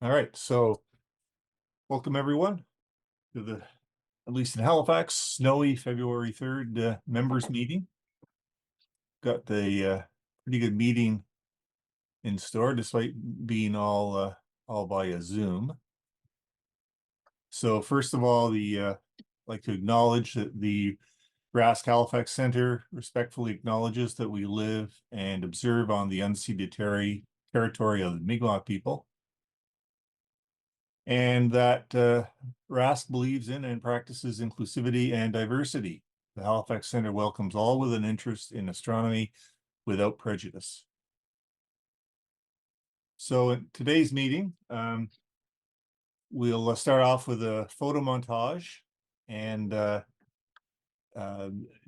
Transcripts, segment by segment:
All right, so welcome everyone to the, at least in Halifax, snowy February 3rd members meeting. Got the pretty good meeting in store, despite being all via Zoom. So first of all, I'd like to acknowledge that the RASC Halifax Center respectfully acknowledges that we live and observe on the unceded territory of the Mi'kmaq people, and that RASC believes in and practices inclusivity and diversity. The Halifax Center welcomes all with an interest in astronomy without prejudice. So in today's meeting, we'll start off with a photo montage, and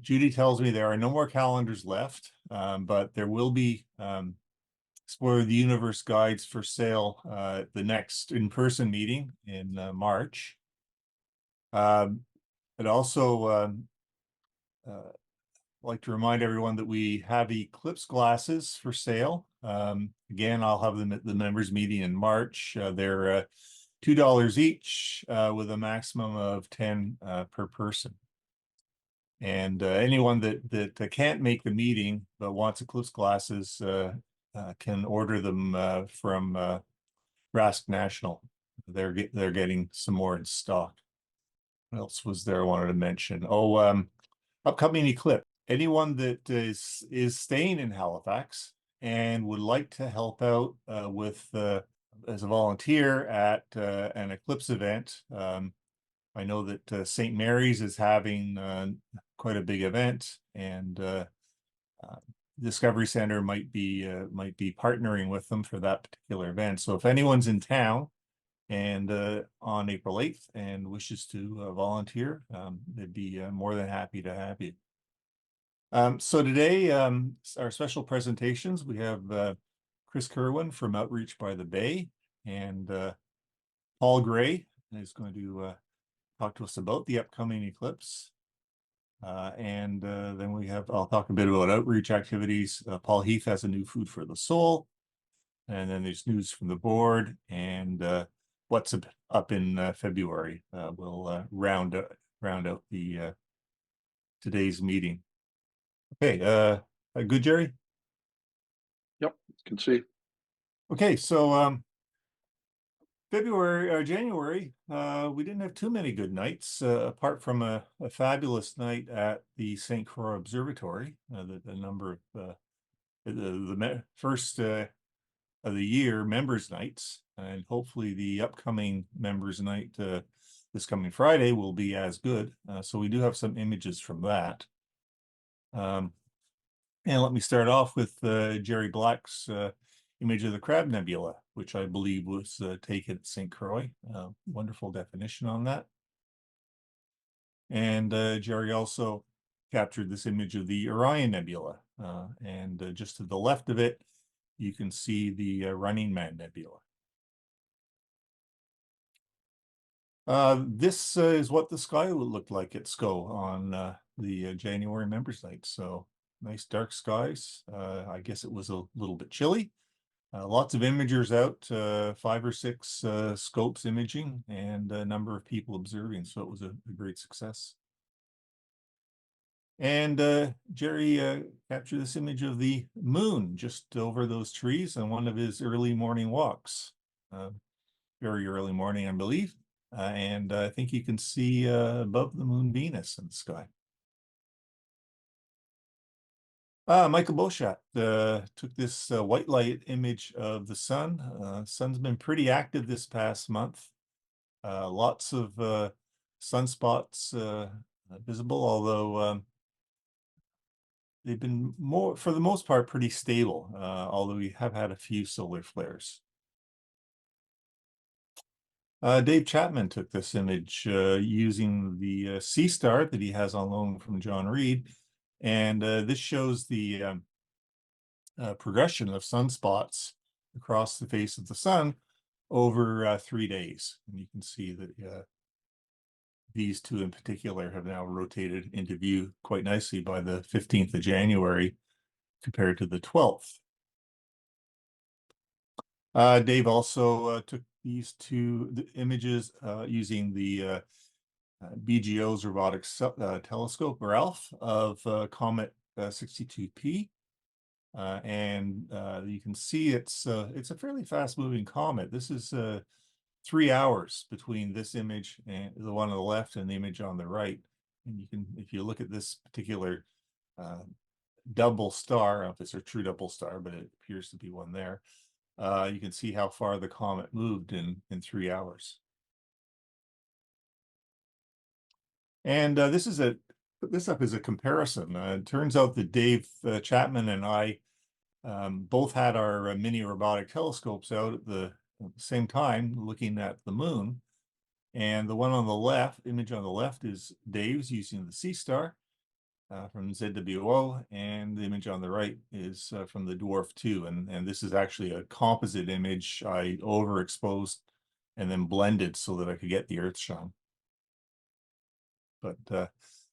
Judy tells me there are no more calendars left, but there will be Explore the Universe guides for sale at the next in-person meeting in March. I'd also like to remind everyone that we have Eclipse glasses for sale. Again, I'll have them at the members meeting in March. They're $2 each with a maximum of 10 per person. And anyone that can't make the meeting but wants Eclipse glasses can order them from RASC National. They're getting some more in stock. What else was there I wanted to mention? Oh, upcoming Eclipse. Anyone that is staying in Halifax and would like to help out with as a volunteer at an Eclipse event. I know that St. Mary's is having quite a big event, and Discovery Center might be partnering with them for that particular event. So if anyone's in town and on April 8th and wishes to volunteer, they'd be more than happy to have you. So today, our special presentations, we have Chris Curwin from Outreach by the Bay, and Paul Gray is going to talk to us about the upcoming eclipse. And then I'll talk a bit about outreach activities. Paul Heath has a new Food for the Soul. And then there's news from the board, and what's up in February. We'll round out the today's meeting. Okay, good, Jerry? Yep, can see. Okay, so January, we didn't have too many good nights, apart from a fabulous night at the St. Croix Observatory. The number of the first of the year members nights, and hopefully the upcoming members night this coming Friday will be as good. So we do have some images from that. And let me start off with Jerry Black's image of the Crab Nebula, which I believe was taken at St. Croix. Wonderful definition on that. And Jerry also captured this image of the Orion Nebula. And just to the left of it, you can see the Running Man Nebula. This is what the sky would look like at SCO on the January members night. So nice dark skies. I guess it was a little bit chilly. Lots of imagers out, 5 or 6 scopes imaging, and a number of people observing. So it was a great success. And Jerry captured this image of the moon just over those trees on one of his early morning walks. Very early morning, I believe. And I think you can see above the moon Venus in the sky. Michael Bochat took this white light image of the sun. Sun's been pretty active this past month. Lots of sunspots visible, although they've been for the most part, pretty stable, although we have had a few solar flares. Dave Chapman took this image using the Sea Star that he has on loan from John Reed. And this shows the progression of sunspots across the face of the sun over 3 days. And you can see that these two in particular have now rotated into view quite nicely by the 15th of January compared to the 12th. Dave also took these two images using the BGO's robotic telescope, or ALF, of Comet 62P. And you can see it's a fairly fast-moving comet. This is 3 hours between this image and the one on the left and the image on the right. And you can, if you look at this particular double star, I don't know if it's a true double star, but it appears to be one there. You can see how far the comet moved in 3 hours. And put this up as a comparison. It turns out that Dave Chapman and I both had our mini robotic telescopes out at the same time looking at the moon. And the one on the left, image on the left, is Dave's using the Sea Star from ZWO, and the image on the right is from the Dwarf 2. And this is actually a composite image I overexposed and then blended so that I could get the Earthshine. But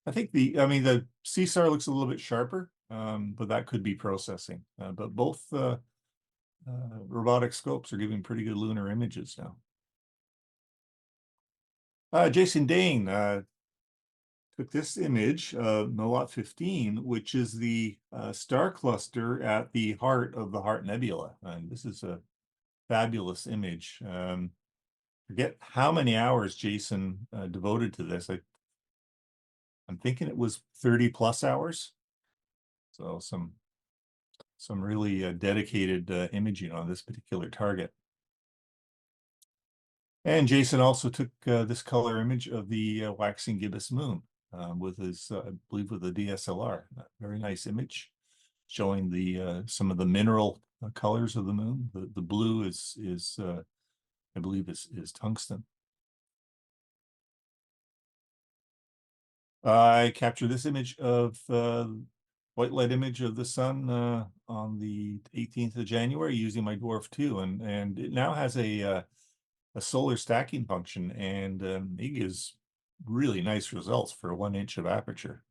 I think the Sea Star looks a little bit sharper, but that could be processing. But both robotic scopes are giving pretty good lunar images now. Jason Dane took this image of Lot 15, which is the star cluster at the heart of the Heart Nebula. And this is a fabulous image. Forget how many hours Jason devoted to this. I'm thinking it was 30+ hours. So some really dedicated imaging on this particular target. And Jason also took this color image of the waxing gibbous moon with his, I believe, with a DSLR. Very nice image showing the some of the mineral colors of the moon. The blue is I believe is tungsten. I captured this image of white light image of the sun on the 18th of January using my Dwarf 2, and it now has a solar stacking function, and it gives really nice results for 1 inch of aperture.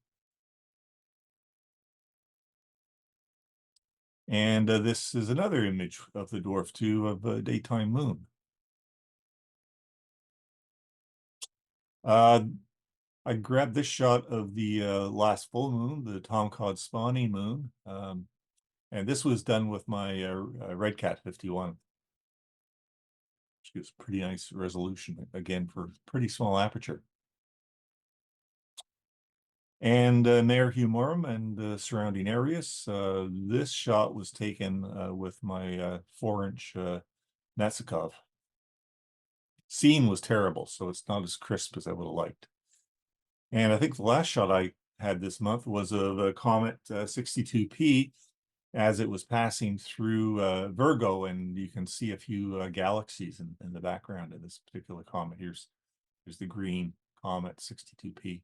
And this is another image of the Dwarf 2 of a daytime moon. I grabbed this shot of the last full moon, the Tom Cod spawning moon. And this was done with my Red Cat 51, which gives pretty nice resolution, again, for pretty small aperture. And Mare Humorum and surrounding areas. This shot was taken with my 4-inch Netsikov. Scene was terrible, so it's not as crisp as I would have liked. And I think the last shot I had this month was of a Comet 62P as it was passing through Virgo, and you can see a few galaxies in the background of this particular comet. Here's the green Comet 62P.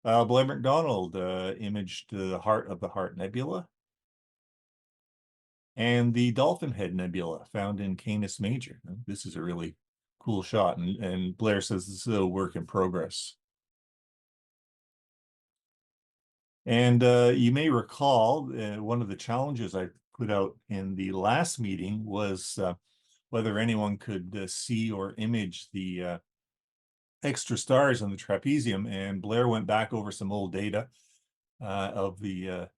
Blair McDonald imaged the heart of the Heart Nebula and the Dolphin Head Nebula found in Canis Major. This is a really cool shot, and Blair says this is a work in progress. And you may recall one of the challenges I put out in the last meeting was whether anyone could see or image the extra stars on the trapezium, and Blair went back over some old data of the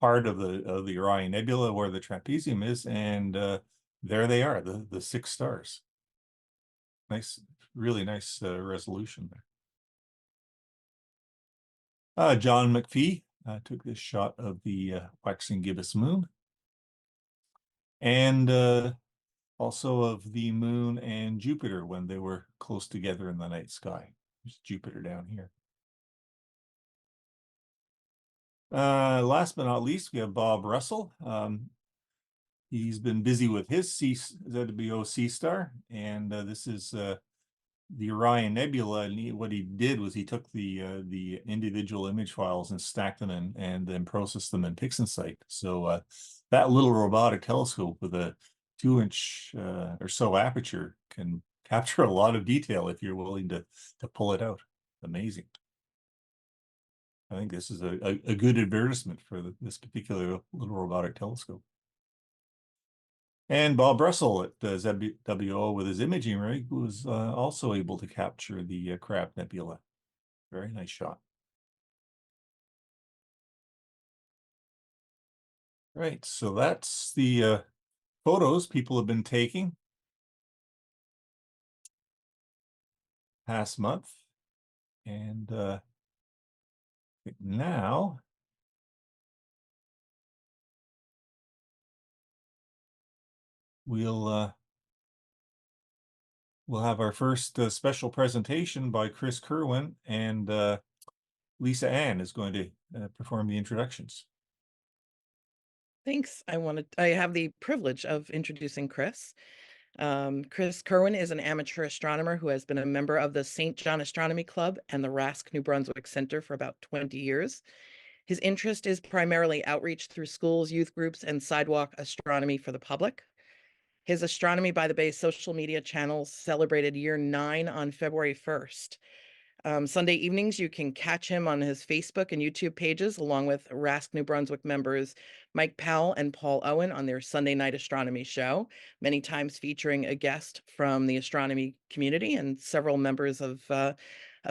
part of the Orion Nebula where the trapezium is, and there they are, the 6 stars. Nice, really nice resolution there. John McPhee took this shot of the waxing gibbous moon, and also of the moon and Jupiter when they were close together in the night sky. There's Jupiter down here. Last but not least, we have Bob Russell. He's been busy with his ZWO Sea Star, and this is the Orion Nebula. And what he did was he took the individual image files and stacked them and then processed them in PixInsight. So that little robotic telescope with a 2-inch or so aperture can capture a lot of detail if you're willing to pull it out. Amazing. I think this is a good advertisement for this particular little robotic telescope. And Bob Russell at ZWO with his imaging rig was also able to capture the Crab Nebula. Very nice shot. Right, so that's the photos people have been taking past month. And now we'll have our first special presentation by Chris Curwin, and Lisa Ann is going to perform the introductions. Thanks. I have the privilege of introducing Chris. Chris Curwin is an amateur astronomer who has been a member of the St. John Astronomy Club and the RASC New Brunswick Center for about 20 years. His interest is primarily outreach through schools, youth groups, and sidewalk astronomy for the public. His Astronomy by the Bay social media channels celebrated year 9 on February 1st. Sunday evenings, you can catch him on his Facebook and YouTube pages, along with RASC New Brunswick members Mike Powell and Paul Owen on their Sunday night astronomy show, many times featuring a guest from the astronomy community, and several members of the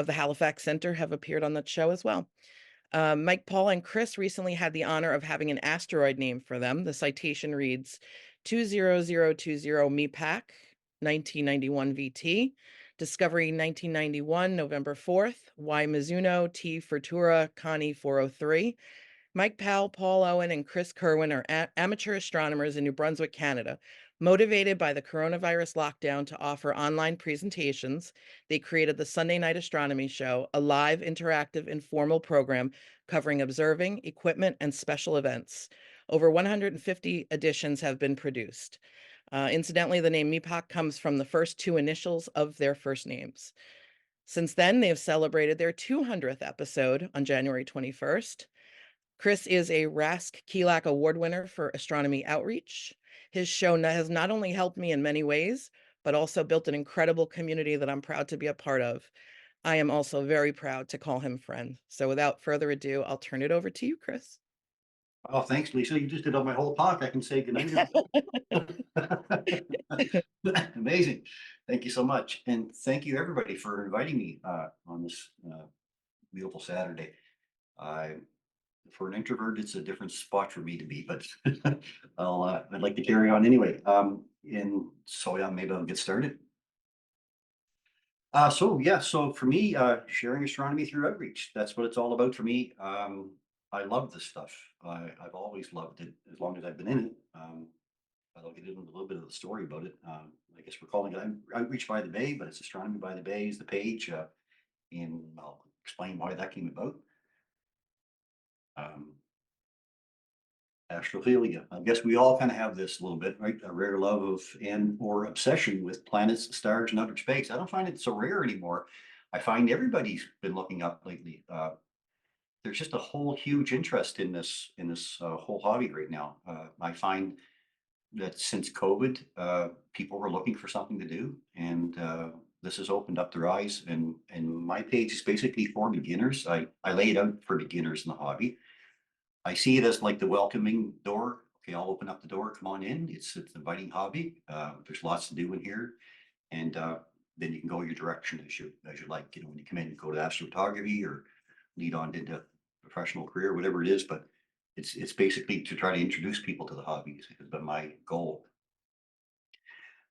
Halifax Center have appeared on that show as well. Mike, Paul, and Chris recently had the honor of having an asteroid named for them. The citation reads 20020 MEPAC, 1991 VT. Discovery 1991, November 4th. Y Mizuno, T Fortura, Connie 403. Mike Powell, Paul Owen, and Chris Curwin are amateur astronomers in New Brunswick, Canada. Motivated by the coronavirus lockdown to offer online presentations, they created the Sunday Night Astronomy Show, a live, interactive, informal program covering observing, equipment, and special events. Over 150 editions have been produced. Incidentally, the name MEPOC comes from the first 2 initials of their first names. Since then, they have celebrated their 200th episode on January 21st. Chris is a RASC KELAC Award winner for astronomy outreach. His show has not only helped me in many ways, but also built an incredible community that I'm proud to be a part of. I am also very proud to call him friend. So without further ado, I'll turn it over to you, Chris. Oh, thanks, Lisa. You just did up my whole talk. I can say goodnight. Amazing. Thank you so much. And thank you everybody for inviting me on this beautiful Saturday. For an introvert, it's a different spot for me to be, but I'd like to carry on anyway. And so yeah, maybe I'll get started. So for me, sharing astronomy through outreach, that's what it's all about for me. I love this stuff. I've always loved it as long as I've been in it. I'll get into a little bit of the story about it. I guess we're calling it Outreach by the Bay, but it's Astronomy by the Bay is the page, and I'll explain why that came about. Astrophilia. I guess we all kind of have this a little bit, right? A rare love of and or obsession with planets, stars, and outer space. I don't find it so rare anymore. I find everybody's been looking up lately. There's just a whole huge interest in this whole hobby right now. I find that since COVID, people were looking for something to do, and this has opened up their eyes. And my page is basically for beginners. I lay it out for beginners in the hobby. I see it as like the welcoming door. Okay, I'll open up the door. Come on in. It's an inviting hobby. There's lots to do in here, and then you can go your direction as you like. You know, when you come in, go to astrophotography or lead on into professional career, whatever it is. But it's basically to try to introduce people to the hobby has been my goal.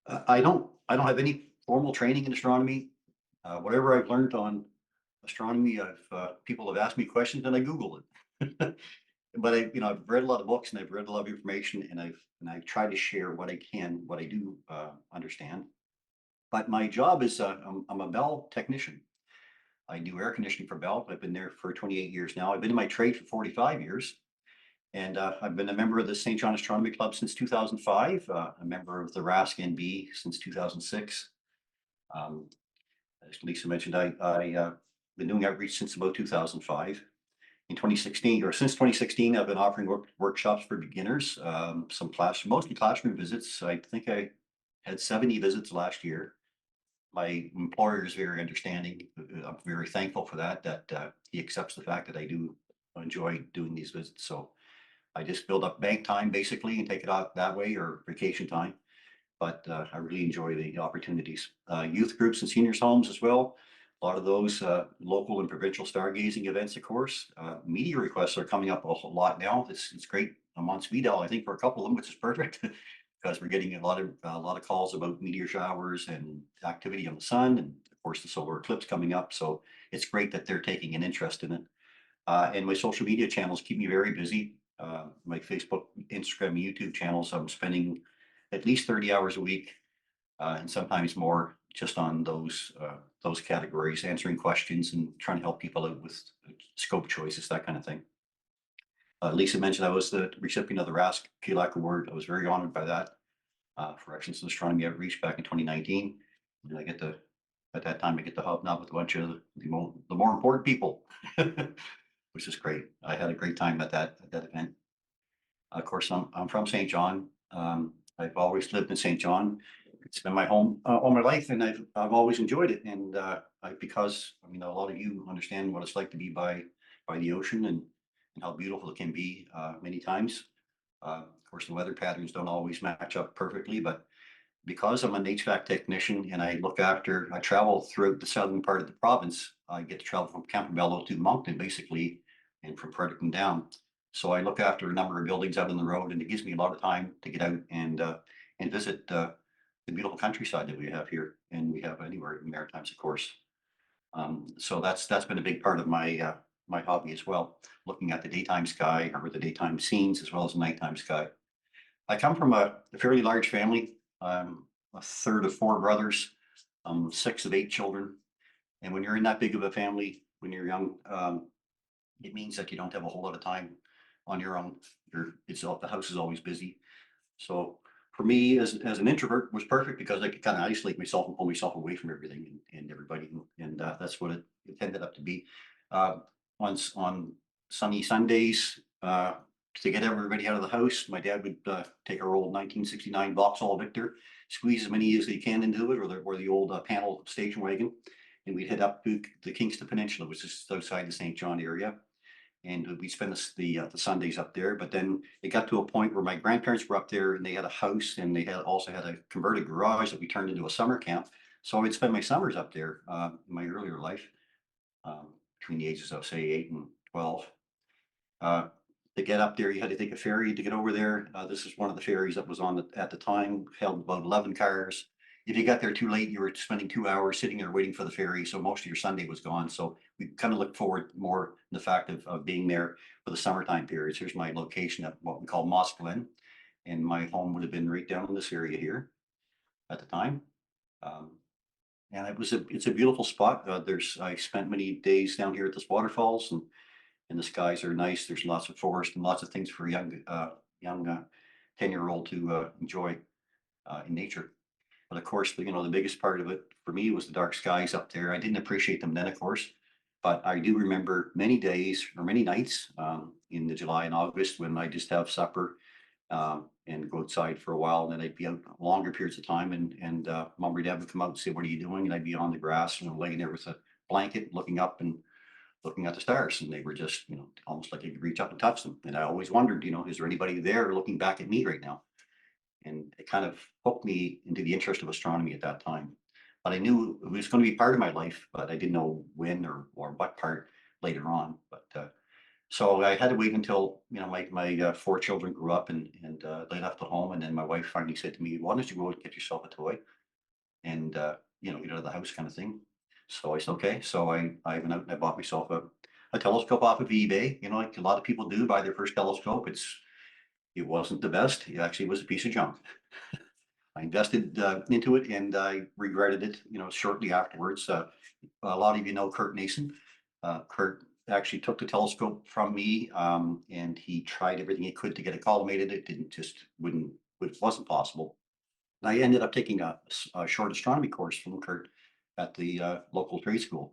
I don't have any formal training in astronomy. Whatever I've learned on astronomy, people have asked me questions and I Google it. But I've read a lot of books and I've read a lot of information, and I try to share what I can, what I do understand. But my job is I'm a Bell technician. I do air conditioning for Bell. I've been there for 28 years now. I've been in my trade for 45 years. And I've been a member of the St. John Astronomy Club since 2005, a member of the RASC NB since 2006. As Lisa mentioned, I've been doing outreach since about 2005. In 2016, or since 2016, I've been offering workshops for beginners, mostly classroom visits. I think I had 70 visits last year. My employer is very understanding. I'm very thankful for that he accepts the fact that I do enjoy doing these visits. So I just build up bank time basically and take it out that way, or vacation time. But I really enjoy the opportunities. Youth groups and seniors homes as well. A lot of those local and provincial stargazing events, of course. Media requests are coming up a whole lot now. It's great. I'm on speed dial, I think, for a couple of them, which is perfect because we're getting a lot of calls about meteor showers and activity on the sun, and of course the solar eclipse coming up. So it's great that they're taking an interest in it. And my social media channels keep me very busy. My Facebook, Instagram, YouTube channels, I'm spending at least 30 hours a week, and sometimes more, just on those categories, answering questions and trying to help people out with scope choices, that kind of thing. Lisa mentioned I was the recipient of the RASC PLAC Award. I was very honored by that for excellence in astronomy outreach back in 2019. And I get to, at that time, I get to hobnob with a bunch of the more important people, which is great. I had a great time at that event. Of course, I'm from St. John. I've always lived in St. John. It's been my home all my life, and I've always enjoyed it. And because I mean, a lot of you understand what it's like to be by the ocean, and how beautiful it can be many times. Of course, the weather patterns don't always match up perfectly, but because I'm an HVAC technician and I travel throughout the southern part of the province, I get to travel from Campobello to Moncton, basically, and from Fredericton down. So I look after a number of buildings out on the road, and it gives me a lot of time to get out and visit the beautiful countryside that we have here, and we have anywhere in the Maritimes, of course. So that's been a big part of my my hobby as well, looking at the daytime sky, or the daytime scenes, as well as the nighttime sky. I come from a fairly large family. I'm a third of 4 brothers, 6 of 8 children. And when you're in that big of a family, when you're young, it means that you don't have a whole lot of time on your own. The house is always busy. So for me, as an introvert, was perfect because I could kind of isolate myself and pull myself away from everything and everybody, and that's what it ended up to be. On sunny Sundays, to get everybody out of the house, my dad would take our old 1969 Vauxhall Victor, squeeze as many as he can into it, or the old panel station wagon, and we'd head up to the Kingston Peninsula, which is outside the St. John area. And we spent the Sundays up there. But then it got to a point where my grandparents were up there, and they had a house, and they also had a converted garage that we turned into a summer camp. So I would spend my summers up there in my earlier life, between the ages of, say, 8 and 12. To get up there, you had to take a ferry to get over there. This is one of the ferries that was on at the time, held about 11 cars. If you got there too late, you were spending 2 hours sitting there waiting for the ferry. So most of your Sunday was gone. So we kind of looked forward more to the fact of being there for the summertime periods. Here's my location at what we call Moss Glen. And my home would have been right down in this area here at the time. And it's a beautiful spot. I spent many days down here at this waterfalls, and the skies are nice. There's lots of forest and lots of things for a young 10-year-old to enjoy in nature. But of course, the biggest part of it for me was the dark skies up there. I didn't appreciate them then, of course, but I do remember many days or many nights in the July and August when I just have supper and go outside for a while, and then I'd be out longer periods of time. And mom or dad would come out and say, "What are you doing?" And I'd be on the grass, laying there with a blanket, looking up and looking at the stars, and they were just, almost like I could reach up and touch them. And I always wondered, is there anybody there looking back at me right now? And it kind of hooked me into the interest of astronomy at that time. But I knew it was going to be part of my life, but I didn't know when or what part later on. But so I had to wait until my 4 children grew up and they left the home, and then my wife finally said to me, "Why don't you go and get yourself a toy and get out of the house," kind of thing. So I said, okay. So I went out and I bought myself a telescope off of eBay, like a lot of people do, buy their first telescope. It wasn't the best. It actually was a piece of junk. I invested into it, and I regretted it, shortly afterwards. A lot of you know Kurt Nason. Kurt actually took the telescope from me, and he tried everything he could to get it collimated. It wasn't possible. And I ended up taking a short astronomy course from Kurt at the local trade school.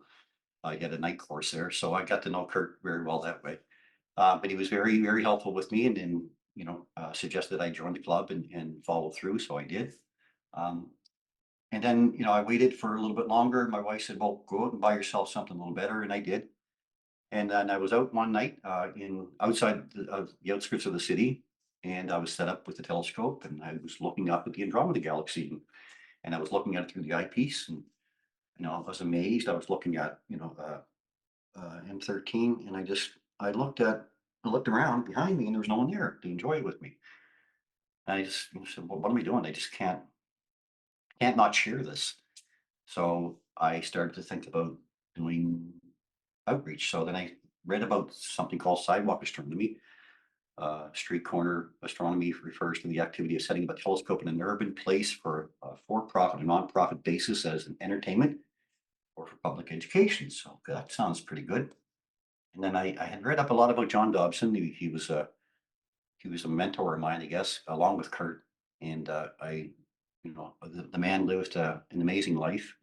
I had a night course there, so I got to know Kurt very well that way. But he was very, very helpful with me, and suggested I join the club and follow through. So I did. And then, I waited for a little bit longer. My wife said, "Well, go out and buy yourself something a little better." And I did. And then I was out one night in outside the outskirts of the city, and I was set up with the telescope, and I was looking up at the Andromeda Galaxy, and I was looking at it through the eyepiece, and I was amazed. I was looking at M13, and I looked around behind me, and there was no one there to enjoy it with me. And I just said, well, what am I doing? I just can't not share this. So I started to think about doing outreach. So then I read about something called sidewalk astronomy. Street corner astronomy refers to the activity of setting up a telescope in an urban place for a for-profit or non-profit basis as an entertainment or for public education. So that sounds pretty good. And then I had read up a lot about John Dobson. He was a mentor of mine, I guess, along with Kurt. And the man lived an amazing life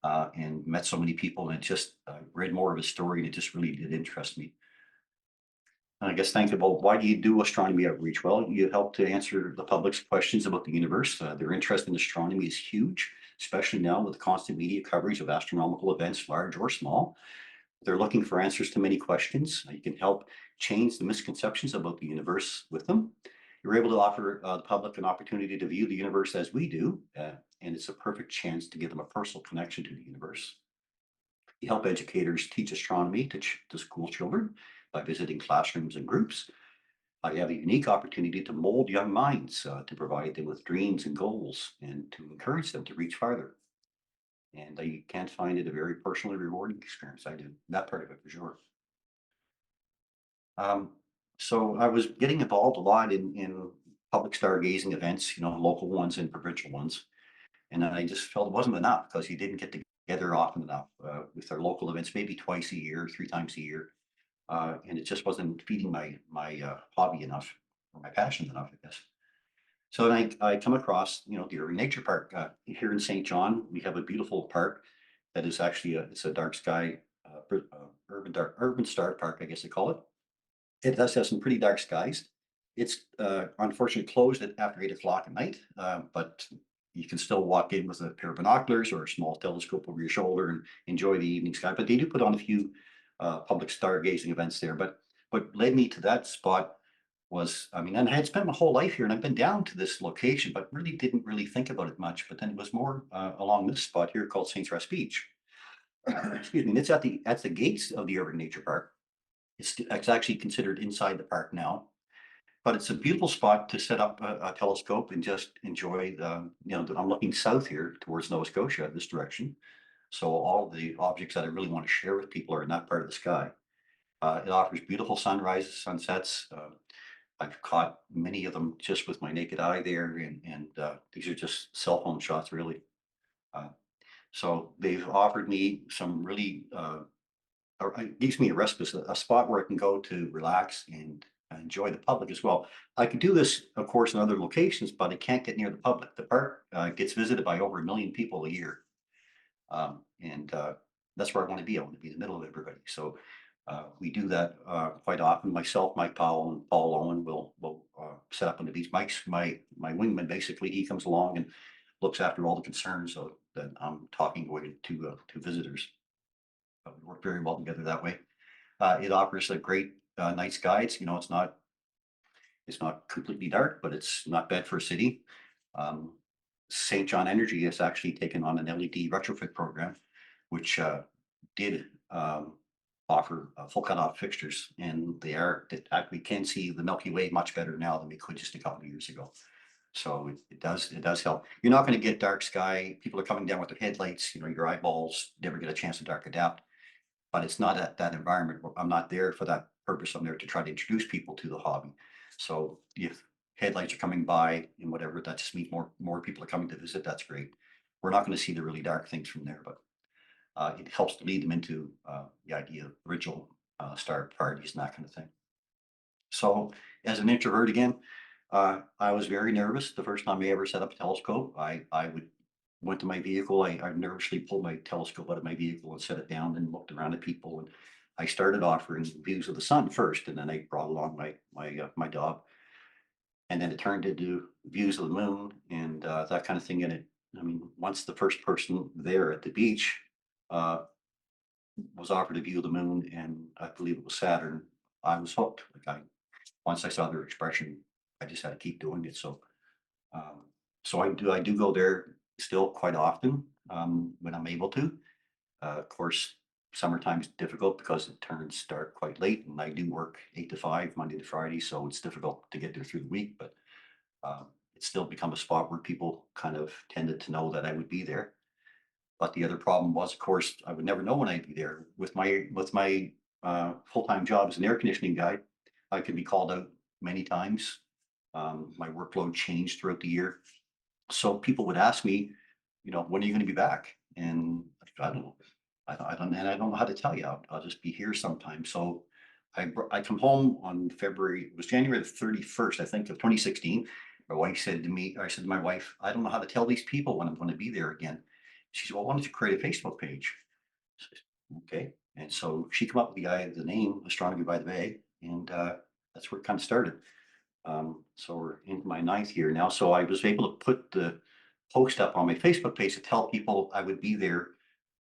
and met so many people. And it just read more of his story, and it just really did interest me. And I guess think about, why do you do astronomy outreach? Well, you help to answer the public's questions about the universe. Their interest in astronomy is huge, especially now with constant media coverage of astronomical events, large or small. They're looking for answers to many questions. You can help change the misconceptions about the universe with them. You're able to offer the public an opportunity to view the universe as we do, and it's a perfect chance to give them a personal connection to the universe. You help educators teach astronomy to school children by visiting classrooms and groups. You have a unique opportunity to mold young minds, to provide them with dreams and goals, and to encourage them to reach farther. And you can't find it a very personally rewarding experience. I do that part of it for sure. So I was getting involved a lot in public stargazing events, local ones and provincial ones. And I just felt it wasn't enough, because you didn't get together often enough with our local events, maybe twice a year, 3 times a year. And it just wasn't feeding my hobby enough, or my passion enough, I guess. So then I come across, the Urban Nature Park here in St. John. We have a beautiful park that is actually it's a dark sky, urban star park, I guess they call it. It does have some pretty dark skies. It's unfortunately closed after 8 o'clock at night, but you can still walk in with a pair of binoculars or a small telescope over your shoulder and enjoy the evening sky. But they do put on a few public stargazing events there. But what led me to that spot was, and I had spent my whole life here, and I've been down to this location, but really didn't think about it much. But then it was more along this spot here called St. Russ Beach. Excuse me. And it's at the gates of the Urban Nature Park. It's actually considered inside the park now, but it's a beautiful spot to set up a telescope and just enjoy I'm looking south here towards Nova Scotia, this direction. So all the objects that I really want to share with people are in that part of the sky. It offers beautiful sunrises, sunsets. I've caught many of them just with my naked eye there, and these are just cell phone shots, really. So they've offered me some really or it gives me a respite, a spot where I can go to relax and enjoy the public as well. I could do this, of course, in other locations, but I can't get near the public. The park gets visited by over 1 million people a year. And that's where I want to be. I want to be in the middle of everybody. So we do that quite often. Myself, Mike Powell, and Paul Owen will set up on the beach. Mike's my wingman, basically. He comes along and looks after all the concerns so that I'm talking to visitors. We work very well together that way. It offers a great night skies. It's not completely dark, but it's not bad for a city. St. John Energy has actually taken on an LED retrofit program, which did offer full cutoff fixtures, and we can see the Milky Way much better now than we could just a couple of years ago. So it does help. You're not going to get dark sky. People are coming down with their headlights. Your eyeballs never get a chance to dark adapt. But it's not at that environment. I'm not there for that purpose. I'm there to try to introduce people to the hobby. So if headlights are coming by and whatever, that just means more people are coming to visit. That's great. We're not going to see the really dark things from there, but it helps to lead them into the idea of original star parties and that kind of thing. So as an introvert again, I was very nervous the first time I ever set up a telescope. I went to my vehicle. I nervously pulled my telescope out of my vehicle and set it down and looked around at people. And I started offering views of the sun first, and then I brought along my dog, and then it turned into views of the moon and that kind of thing. And once the first person there at the beach was offered a view of the moon, and I believe it was Saturn, I was hooked. Once I saw their expression, I just had to keep doing it. So, so I do go there still quite often, when I'm able to. Of course, summertime is difficult because the turns start quite late, and I do work 8 to 5, Monday to Friday, so it's difficult to get there through the week, but it's still become a spot where people kind of tended to know that I would be there. But the other problem was, of course, I would never know when I'd be there. With my full-time job as an air conditioning guy, I could be called out many times. My workload changed throughout the year. So people would ask me, when are you going to be back? And I don't know. I don't know how to tell you. I'll just be here sometime. So I come home on it was January the 31st, I think, of 2016. My wife said to me, I said to my wife, I don't know how to tell these people when I'm going to be there again. She said, well, why don't you create a Facebook page? I said, okay. And so she came up with the name Astronomy by the Bay, and that's where it kind of started. So we're into my 9th year now. So I was able to put the post up on my Facebook page to tell people I would be there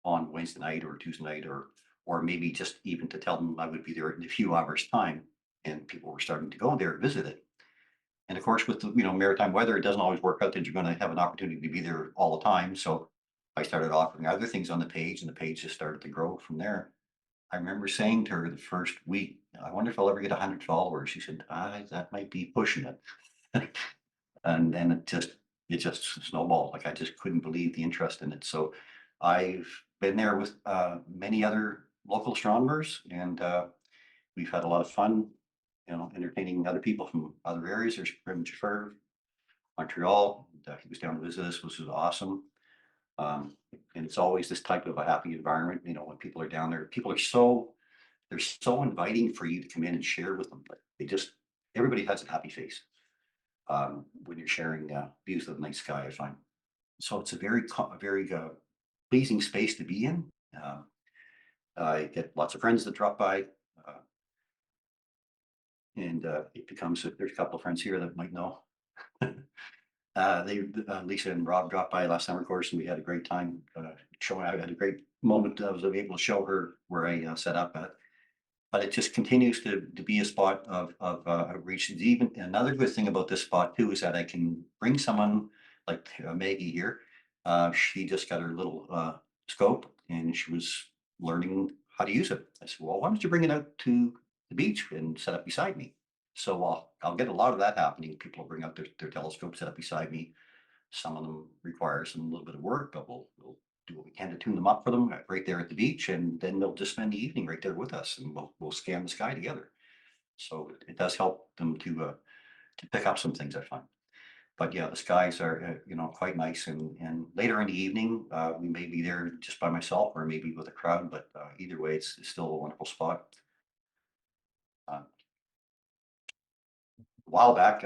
on Wednesday night or Tuesday night, or maybe just even to tell them I would be there in a few hours time. And people were starting to go there and visit it. And of course, with the maritime weather, it doesn't always work out that you're going to have an opportunity to be there all the time. So I started offering other things on the page, and the page just started to grow from there. I remember saying to her the first week, I wonder if I'll ever get 100 followers. She said, that might be pushing it. And then it just snowballed. Like, I just couldn't believe the interest in it. So I've been there with many other local astronomers, and we've had a lot of fun, entertaining other people from other areas. There's Curwin, Montreal. He was down to visit us, which was awesome. And it's always this type of a happy environment, when people are down there. They're so inviting for you to come in and share with them. But everybody has a happy face when you're sharing views of the night sky, I find. So it's a very pleasing space to be in. I get lots of friends that drop by. And it becomes, there's a couple of friends here that might know. Lisa and Rob dropped by last summer, of course, and we had a great time showing. I had a great moment. I was able to show her where I set up at. But it just continues to be a spot of outreach. Even another good thing about this spot too is that I can bring someone like Maggie here. She just got her little scope, and she was learning how to use it. I said, well, why don't you bring it out to the beach and set up beside me? So I'll get a lot of that happening. People will bring out their telescope, set up beside me. Some of them require a little bit of work, but we'll do what we can to tune them up for them right there at the beach, and then they'll just spend the evening right there with us, and we'll scan the sky together. So it does help them to pick up some things, I find. But yeah, the skies are quite nice, and later in the evening we may be there just by myself or maybe with a crowd, but either way, it's still a wonderful spot. A while back,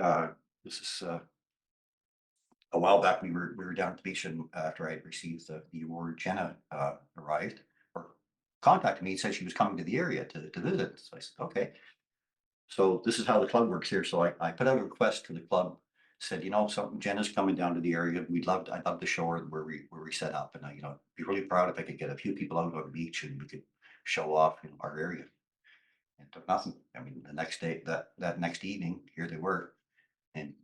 this is a while back, we were down at the beach, and after I had received the award, Jenna arrived or contacted me and said she was coming to the area to visit. So I said, okay. So this is how the club works here. So I put out a request to the club, said, something, Jenna's coming down to the area. I'd love to show her where we set up, and be really proud if I could get a few people out on the beach and we could show off our area. And it took nothing. I mean, the next day, that next evening, here they were, and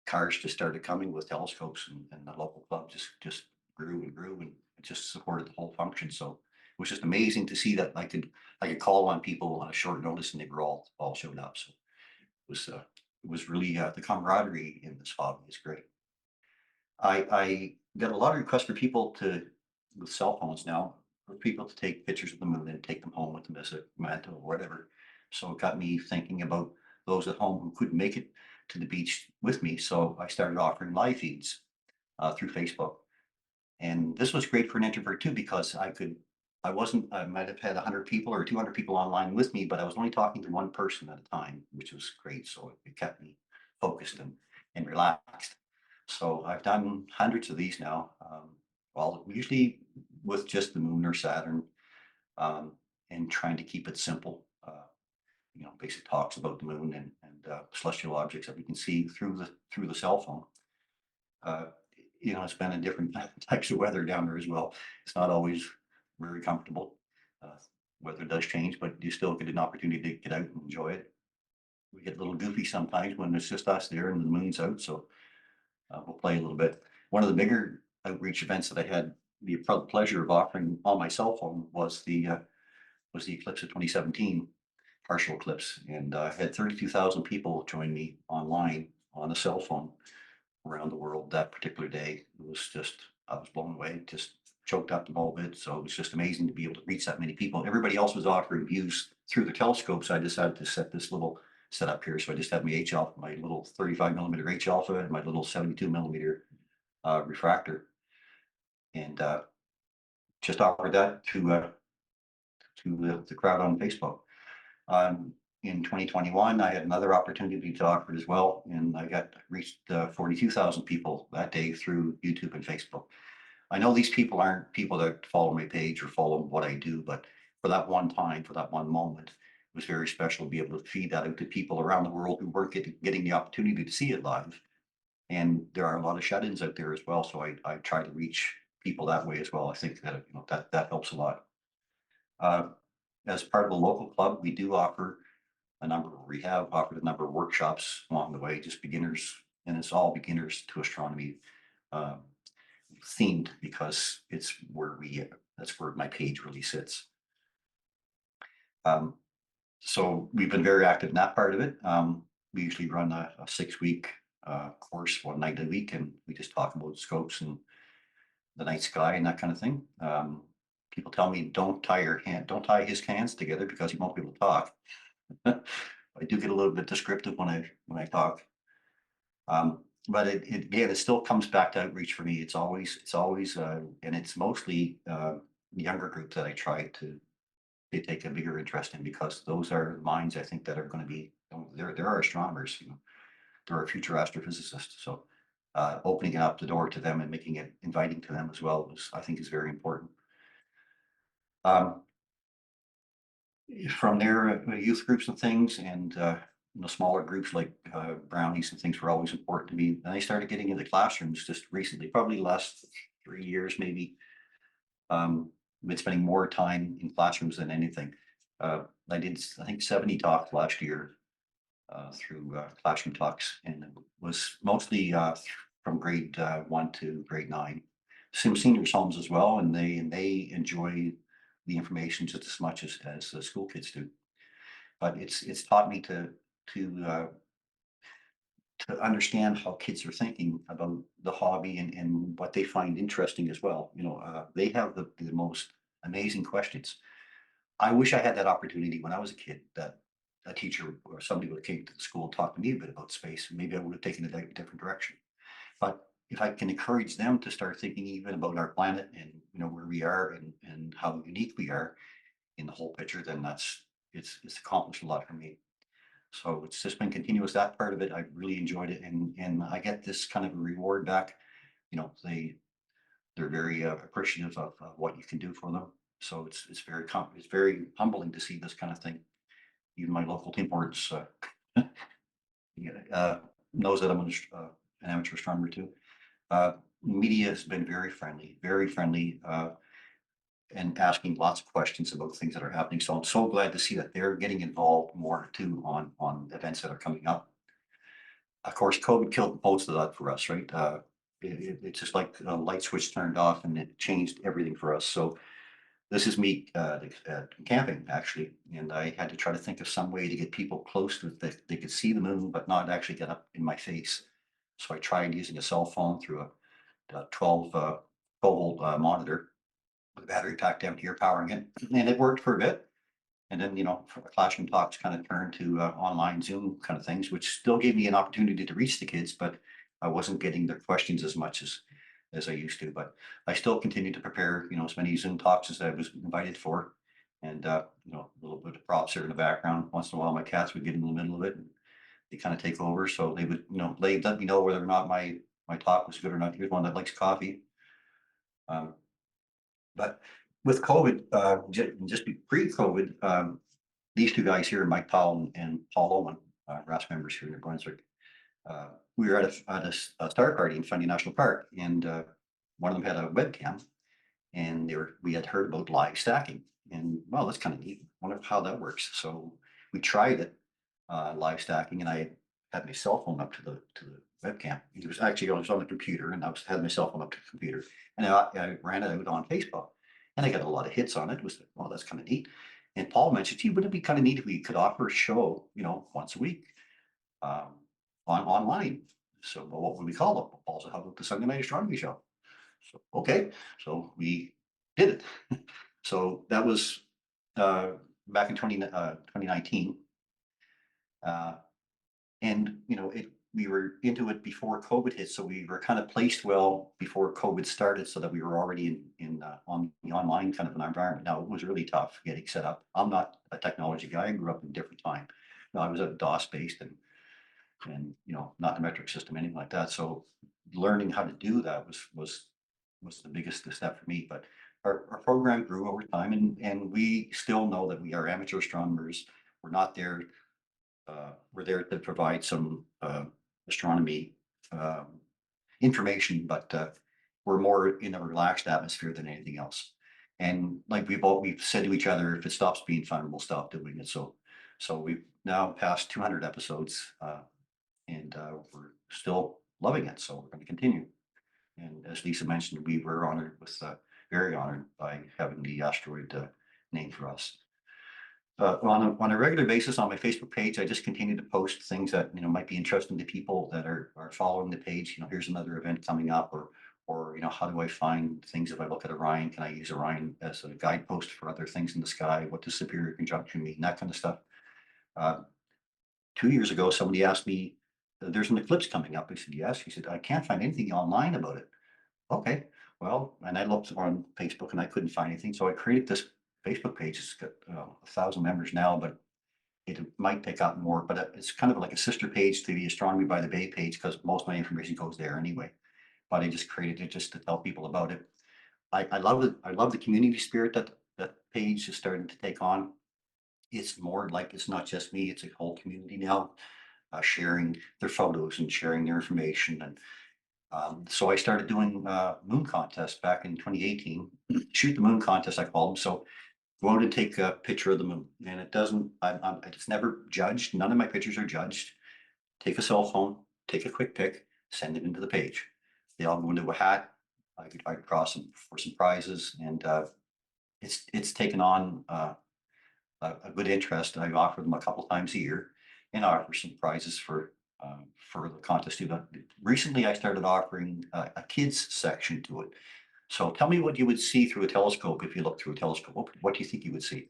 cars just started coming with telescopes, and the local club just grew and grew, and it just supported the whole function. So it was just amazing to see that I could call on people on a short notice, and they were all showed up. So it was really the camaraderie in this hobby is great. I get a lot of requests for people with cell phones now, for people to take pictures of the moon and take them home with them as a memento or whatever. So it got me thinking about those at home who couldn't make it to the beach with me. So I started offering live feeds through Facebook. And this was great for an introvert too, because I might have had 100 people or 200 people online with me, but I was only talking to one person at a time, which was great. So it kept me focused and relaxed. So I've done hundreds of these now. Well, usually with just the moon or Saturn, and trying to keep it simple. Basic talks about the moon and celestial objects that we can see through the cell phone. It's been in different types of weather down there as well. It's not always very comfortable. weather does change, but you still get an opportunity to get out and enjoy it. We get a little goofy sometimes when it's just us there and the moon's out, so we'll play a little bit. One of the bigger outreach events that I had the pleasure of offering on my cell phone was the Eclipse of 2017, partial eclipse, and I had 32,000 people join me online on a cell phone around the world that particular day. It was just, I was blown away, just choked up the ball bit. So it was just amazing to be able to reach that many people. Everybody else was offering views through the telescope, so I decided to set this little setup here. So I just had my H alpha, my little 35mm H alpha, and my little 72mm refractor, and just offered that to the crowd on Facebook. In 2021, I had another opportunity to offer it as well, and I reached 42,000 people that day through YouTube and Facebook. I know these people aren't people that follow my page or follow what I do, but for that one time, for that one moment, it was very special to be able to feed that out to people around the world who weren't getting the opportunity to see it live. And there are a lot of shut-ins out there as well, so I try to reach people that way as well. I think that that helps a lot. As part of the local club, we do offer we have offered a number of workshops along the way, just beginners, and it's all beginners to astronomy themed, because it's where that's where my page really sits. So we've been very active in that part of it. We usually run a 6-week course, one night a week, and we just talk about scopes and the night sky and that kind of thing. People tell me don't tie his hands together because he won't be able to talk. I do get a little bit descriptive when I talk. But it still comes back to outreach for me. It's always and it's mostly the younger group that I try to take a bigger interest in, because those are minds I think that are going to be, there are astronomers, there are future astrophysicists. So opening up the door to them and making it inviting to them as well I think is very important. From there, youth groups and things, and smaller groups like brownies and things were always important to me. And I started getting into classrooms just recently, probably the last 3 years maybe. Been spending more time in classrooms than anything. I did, I think, 70 talks last year through classroom talks, and it was mostly from grade 1 to grade 9. Some seniors' homes as well, and they enjoy the information just as much as the school kids do. But it's taught me to understand how kids are thinking about the hobby and what they find interesting as well. They have the most amazing questions. I wish I had that opportunity when I was a kid, that a teacher or somebody would have came to the school and talked to me a bit about space. Maybe I would have taken it a different direction. But if I can encourage them to start thinking even about our planet and where we are and how unique we are in the whole picture, then it's accomplished a lot for me. So it's just been continuous, that part of it. I really enjoyed it, and I get this kind of a reward back. They're very appreciative of what you can do for them. So it's very humbling to see this kind of thing. Even my local Tim Hortons knows that I'm an amateur astronomer too. Media has been very friendly, and asking lots of questions about things that are happening. So I'm so glad to see that they're getting involved more too on events that are coming up. Of course, COVID killed most of that for us, right? It's just like a light switch turned off and it changed everything for us. So this is me camping, actually, and I had to try to think of some way to get people close to it that they could see the moon, but not actually get up in my face. So I tried using a cell phone through a 12-volt monitor with a battery pack down here powering it, and it worked for a bit. And then, classroom talks kind of turned to online Zoom kind of things, which still gave me an opportunity to reach the kids, but I wasn't getting their questions as much as I used to. But I still continue to prepare, as many Zoom talks as I was invited for. And, a little bit of props here in the background. Once in a while, my cats would get in the middle of it and they kind of take over. So they would, let me know whether or not my talk was good or not. Here's one that likes coffee. But with COVID, just pre-COVID, these two guys here, Mike Powell and Paul Owen, RASC members here in New Brunswick, we were at a star party in Fundy National Park, and one of them had a webcam, and we had heard about live stacking. And well, that's kind of neat. Wonder how that works. So we tried it, live stacking, and I had my cell phone up to the webcam. It was actually, I was on the computer, and had my cell phone up to the computer, and I ran it out on Facebook, and I got a lot of hits on it. It was like, well, that's kind of neat. And Paul mentioned, gee, wouldn't it be kind of neat if we could offer a show, once a week, online? So, well, what would we call it? Paul said, how about the Sunday Night Astronomy Show? So, okay, so we did it. So that was back in 2019. And we were into it before COVID hit, so we were kind of placed well before COVID started, so that we were already on the online kind of an environment. Now, it was really tough getting set up. I'm not a technology guy. I grew up in a different time. I was at DOS based and not the metric system, anything like that. So learning how to do that was the biggest step for me. But our program grew over time, and we still know that we are amateur astronomers. We're not there. We're there to provide some astronomy information, but we're more in a relaxed atmosphere than anything else. And like we've said to each other, if it stops being fun, we'll stop doing it. So we've now passed 200 episodes, and we're still loving it. So we're going to continue. And as Lisa mentioned, we were honored very honored by having the asteroid named for us. On a regular basis on my Facebook page, I just continue to post things that might be interesting to people that are following the page. Here's another event coming up, or how do I find things if I look at Orion? Can I use Orion as a guidepost for other things in the sky? What does superior conjunction mean? That kind of stuff. 2 years ago, somebody asked me, "There's an eclipse coming up." I said, "Yes." He said, "I can't find anything online about it." Okay, well, and I looked on Facebook and I couldn't find anything, so I created this Facebook page. It's got 1,000 members now, but it might pick up more. But it's kind of like a sister page to the Astronomy by the Bay page, because most of my information goes there anyway. But I just created it just to tell people about it. I love it. I love the community spirit that page is starting to take on. It's more like, it's not just me; it's a whole community now, sharing their photos and sharing their information. And so I started doing moon contests back in 2018. Shoot the moon contest, I call them. So go out and take a picture of the moon, and it's never judged. None of my pictures are judged. Take a cell phone, take a quick pic, send it into the page. They all go into a hat. I draw some for some prizes, and it's taken on a good interest. I offer them a couple times a year, and I offer some prizes for the contest too. But recently, I started offering a kids section to it. So tell me what you would see through a telescope if you look through a telescope. What do you think you would see?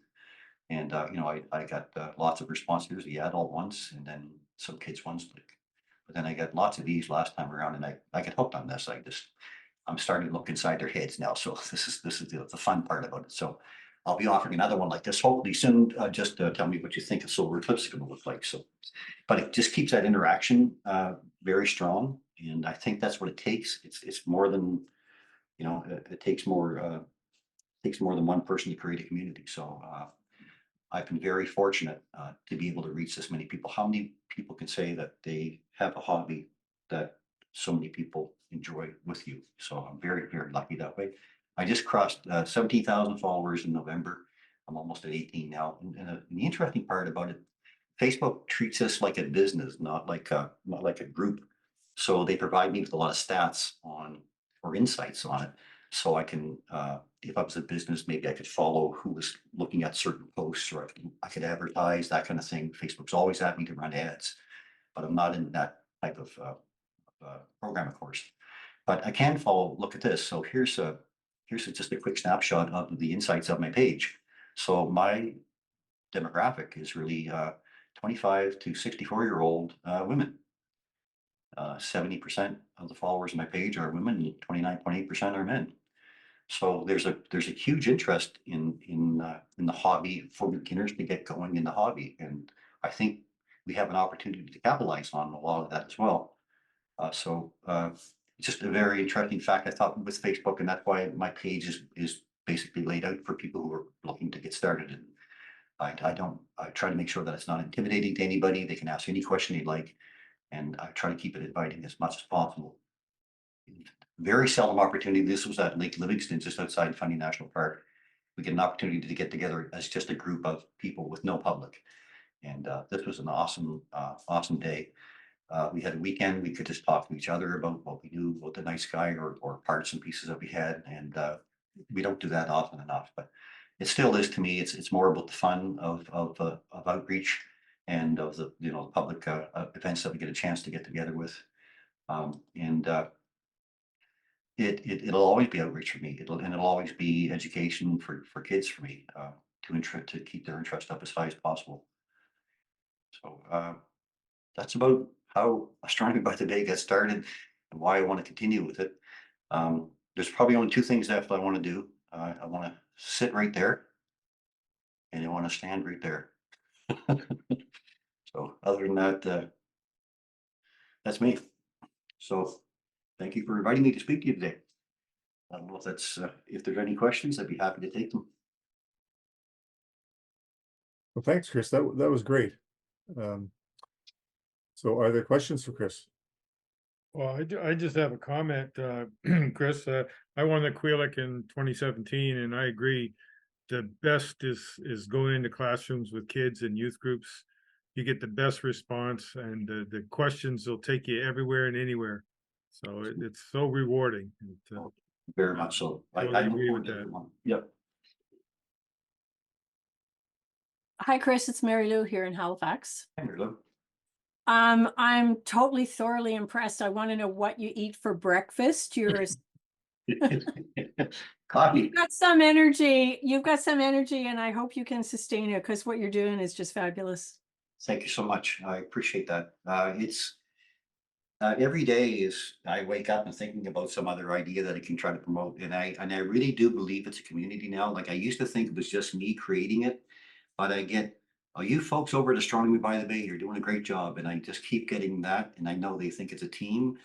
And I got lots of responses, the adult ones, and then some kids ones. But then I got lots of these last time around, and I get hooked on this. I'm starting to look inside their heads now. So this is the fun part about it. So I'll be offering another one like this hopefully soon. Just tell me what you think a solar eclipse is going to look like. So, but it just keeps that interaction very strong, and I think that's what it takes. It's more than it takes more than one person to create a community. So I've been very fortunate to be able to reach this many people. How many people can say that they have a hobby that so many people enjoy with you? So I'm very, very lucky that way. I just crossed 17,000 followers in November. I'm almost at 18 now. And the interesting part about it, Facebook treats us like a business, not like a group. So they provide me with a lot of stats or insights on it. So I can, if I was a business, maybe I could follow who was looking at certain posts, or I could advertise, that kind of thing. Facebook's always at me to run ads, but I'm not in that type of program, of course. But I can follow. Look at this. So here's just a quick snapshot of the insights of my page. So my demographic is really 25 to 64-year-old women. 70% of the followers on my page are women, and 29.8% are men. So there's a huge interest in the hobby for beginners to get going in the hobby, and I think we have an opportunity to capitalize on a lot of that as well. Just a very interesting fact I thought with Facebook, and that's why my page is basically laid out for people who are looking to get started. And I try to make sure that it's not intimidating to anybody. They can ask any question they'd like, and I try to keep it inviting as much as possible. Very seldom opportunity. This was at Lake Livingston, just outside Fundy National Park. we get an opportunity to get together as just a group of people with no public. And this was an awesome, awesome day. We had a weekend, we could just talk to each other about what we knew about the night sky or parts and pieces that we had. And we don't do that often enough, but it still is to me. It's more about the fun of outreach and of the, you know, public events that we get a chance to get together with. And it'll always be outreach for me. It'll always be education for kids for me, to keep their interest up as high as possible. So that's about how Astronomy by the Bay got started and why I want to continue with it. There's probably only two things left I want to do. I want to sit right there and I want to stand right there. So other than that, that's me. So thank you for inviting me to speak to you today. I don't know if that's, if there's any questions, I'd be happy to take them. Well, thanks, Chris. That was great. So are there questions for Chris? Well, I just have a comment, Chris. I won the Quebec in 2017, and I agree. The best is going into classrooms with kids and youth groups. You get the best response, and the questions will take you everywhere and anywhere. So it's so rewarding. Very much so. Totally I look agree forward with to that. everyone. Yep. Hi, Chris. It's Mary Lou here in Halifax. Hello. I'm totally thoroughly impressed. I want to know what you eat for breakfast. Coffee. You've got some energy. You've got some energy, and I hope you can sustain it because what you're doing is just fabulous. Thank you so much. I appreciate that. It's every day is I wake up and thinking about some other idea that I can try to promote, and I really do believe it's a community now. Like I used to think it was just me creating it, but I get, oh, you folks over at Astronomy by the Bay, you're doing a great job, and I just keep getting that, and I know they think it's a team,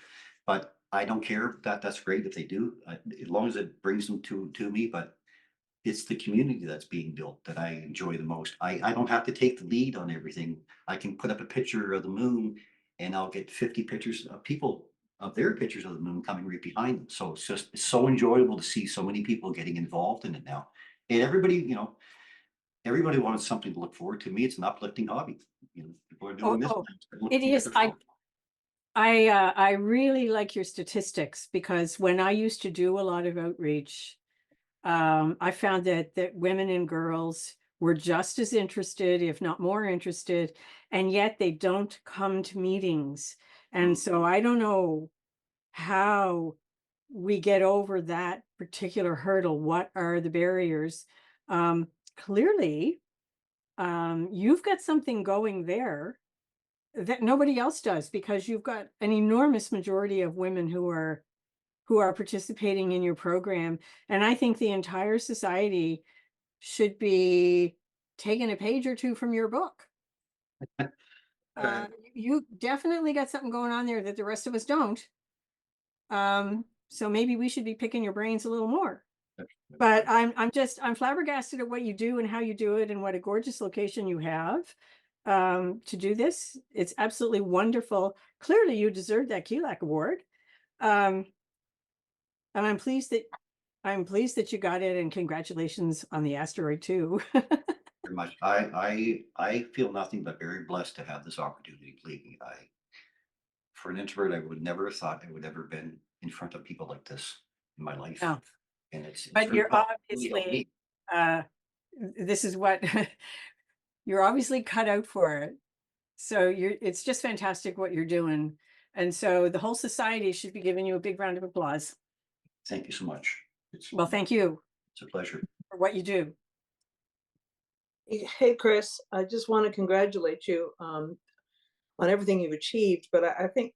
but I don't care. That's great if they do, as long as it brings them to me. But it's the community that's being built that I enjoy the most. I don't have to take the lead on everything. I can put up a picture of the moon and I'll get 50 pictures of people of their pictures of the moon coming right behind them. So it's so enjoyable to see so many people getting involved in it now. And everybody, you know, everybody wants something to look forward to. Me, it's an uplifting hobby. You know, people are doing this. It is. I really like your statistics because when I used to do a lot of outreach, I found that women and girls were just as interested, if not more interested, and yet they don't come to meetings. And so I don't know how we get over that particular hurdle. What are the barriers? Clearly, you've got something going there that nobody else does because you've got an enormous majority of women who are participating in your program. And I think the entire society should be taking a page or two from your book. You definitely got something going on there that the rest of us don't. So maybe we should be picking your brains a little more. But I'm flabbergasted at what you do and how you do it and what a gorgeous location you have to do this. It's absolutely wonderful. Clearly you deserve that KELAC award. And I'm pleased that you got it, and congratulations on the asteroid too. Very much. I feel nothing but very blessed to have this opportunity. Believe me, for an introvert, I would never have thought I would ever been in front of people like this in my life. Oh. And it's But very you're helpful obviously, this is what you're obviously cut out for it. So it's just fantastic what you're doing. And so the whole society should be giving you a big round of applause. Thank you so much. Well, thank you It's a pleasure. for what you do. Hey, Chris, I just want to congratulate you on everything you've achieved. But I think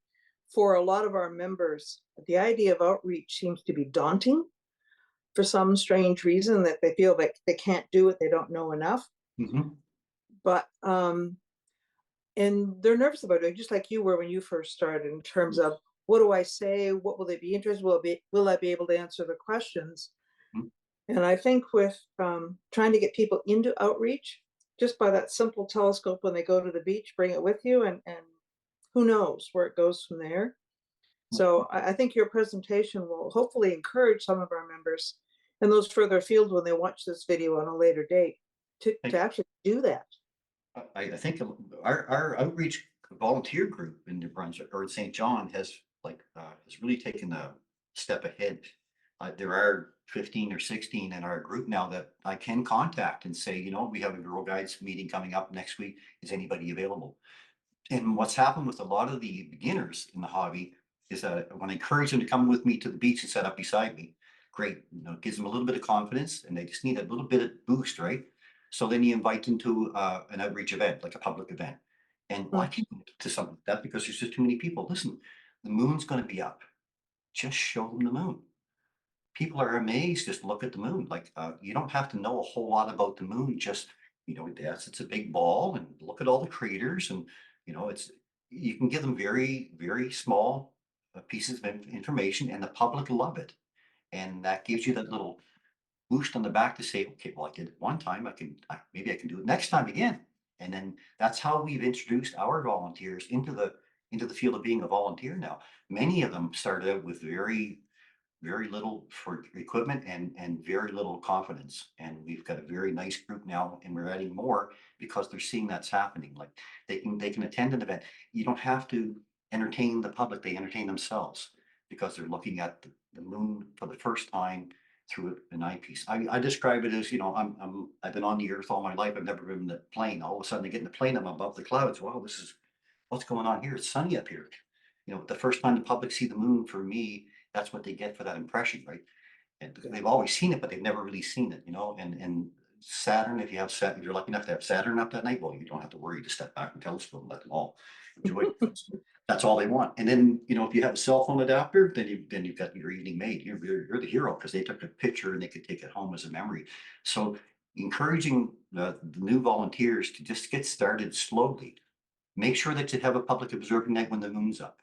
for a lot of our members, the idea of outreach seems to be daunting for some strange reason, that they feel like they can't do it, they don't know enough. But and they're nervous about it, just like you were when you first started, in terms of what do I say, what will they be interested, will I be able to answer the questions? And I think with trying to get people into outreach, just by that simple telescope when they go to the beach, bring it with you, and who knows where it goes from there. So I think your presentation will hopefully encourage some of our members and those further afield when they watch this video on a later date to Thank you. actually do that. I think our outreach volunteer group in New Brunswick or in St. John has has really taken a step ahead. There are 15 or 16 in our group now that I can contact and say, you know, we have a Girl Guides meeting coming up next week. Is anybody available? And what's happened with a lot of the beginners in the hobby is that when I encourage them to come with me to the beach and set up beside me, great, you know, it gives them a little bit of confidence and they just need a little bit of boost, right? So then you invite them to an outreach event, like a public event. And why can't you to something like that? Because there's just too many people. Listen, the moon's going to be up. Just show them the moon. People are amazed. Just look at the moon. Like you don't have to know a whole lot about the moon. Just, you know, yes, it's a big ball and look at all the craters and, you know, you can give them very, very small pieces of information and the public love it. And that gives you that little boost on the back to say, okay, well, I did it one time, maybe I can do it next time again. And then that's how we've introduced our volunteers into the field of being a volunteer now. Many of them started out with very, very little for equipment and very little confidence. And we've got a very nice group now and we're adding more because they're seeing that's happening. Like they can attend an event. You don't have to entertain the public, they entertain themselves because they're looking at the moon for the first time through an eyepiece. I describe it as, you know, I've been on the earth all my life. I've never been in a plane. All of a sudden I get in the plane, I'm above the clouds. Wow, this is what's going on here. It's sunny up here. You know, the first time the public see the moon for me, that's what they get for that impression, right? And they've always seen it, but they've never really seen it, you know, and Saturn, if you're lucky enough to have Saturn up that night, well, you don't have to worry, to step back and telescope and let them all enjoy it. That's all they want. And then, you know, if you have a cell phone adapter, then you've got your evening made. You're the hero because they took a picture and they could take it home as a memory. So encouraging the new volunteers to just get started slowly. Make sure that you have a public observing night when the moon's up,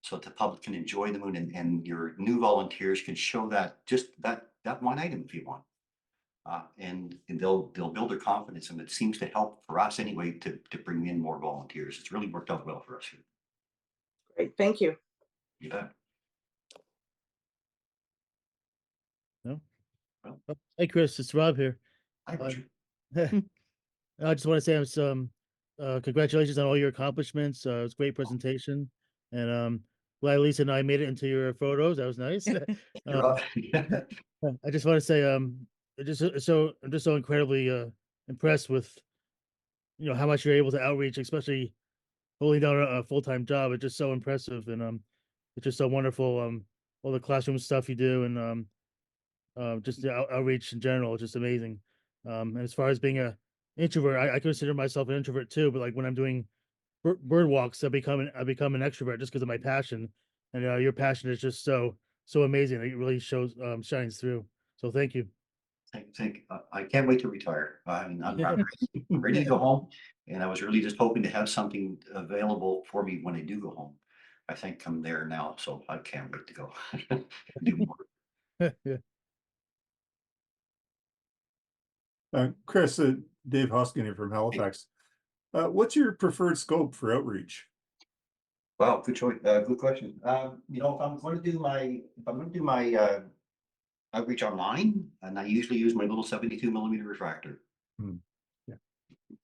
so that the public can enjoy the moon and your new volunteers can show that just that one item if you want. And they'll build their confidence, and it seems to help for us anyway to bring in more volunteers. It's really worked out well for us here. Great, thank you. You bet. No? Well. Oh, hey, Chris, it's Rob here. Hi, Richard. I just want to say congratulations on all your accomplishments. It was a great presentation, and glad Lisa and I made it into your photos. That was nice. You're up. I just want to say, I'm just so incredibly impressed with, you know, how much you're able to outreach, especially holding down a full-time job. It's just so impressive, and it's just so wonderful. All the classroom stuff you do, and just the outreach in general is just amazing. And as far as being a introvert, I consider myself an introvert too, but like when I'm doing bird walks, I become an extrovert just because of my passion. And your passion is just so amazing. It really shines through. So thank you. I can't wait to retire. I'm ready to go home, and I was really just hoping to have something available for me when I do go home. I think I'm there now, so I can't wait to go do more. Yeah. Chris, Dave Hoskin here from Halifax. What's your preferred scope for outreach? Wow, good choice. Good question. You know, if I'm going to do my outreach online, and I usually use my little 72mm refractor. Yeah.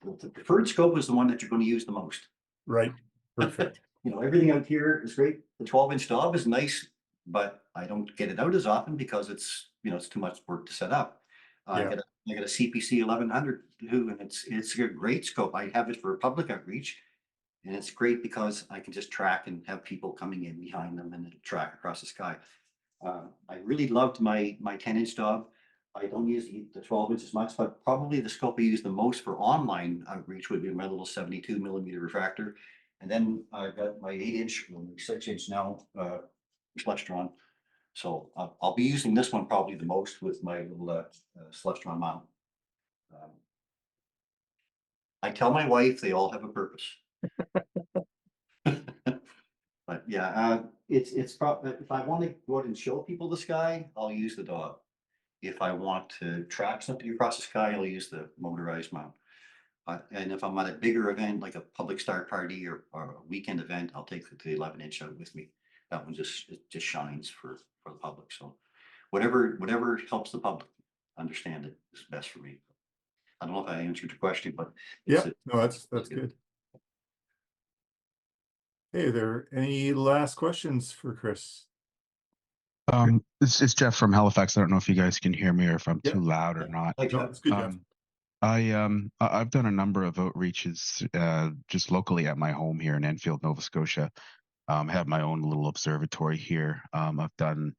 The preferred scope is the one that you're going to use the most. Right. Perfect. You know, everything out here is great. The 12-inch stop is nice, but I don't get it out as often because it's too much work to set up. I got a CPC 1100 too, and it's a great scope. I have it for public outreach, and it's great because I can just track and have people coming in behind them and track across the sky. I really loved my 10-inch stop. I don't use the 12-inch as much, but probably the scope I use the most for online outreach would be my little 72mm refractor. And then I've got my 8-inch, 6-inch now, Celestron. So I'll be using this one probably the most with my little Celestron mount. I tell my wife they all have a purpose. But yeah, it's probably, if I want to go out and show people the sky, I'll use the dog. If I want to track something across the sky, I'll use the motorized mount. And if I'm at a bigger event, like a public star party or a weekend event, I'll take the 11-inch out with me. That one just shines for the public. So whatever helps the public understand it is best for me. I don't know if I answered your question, but Yeah, it's no, that's good. Hey, are there any last questions for Chris? It's Jeff from Halifax. I don't know if you guys can hear me or if I'm Yeah. too loud or not. Thanks, No, Jeff. it's good, Jeff. I've done a number of outreaches just locally at my home here in Enfield, Nova Scotia. Have my own little observatory here. I've done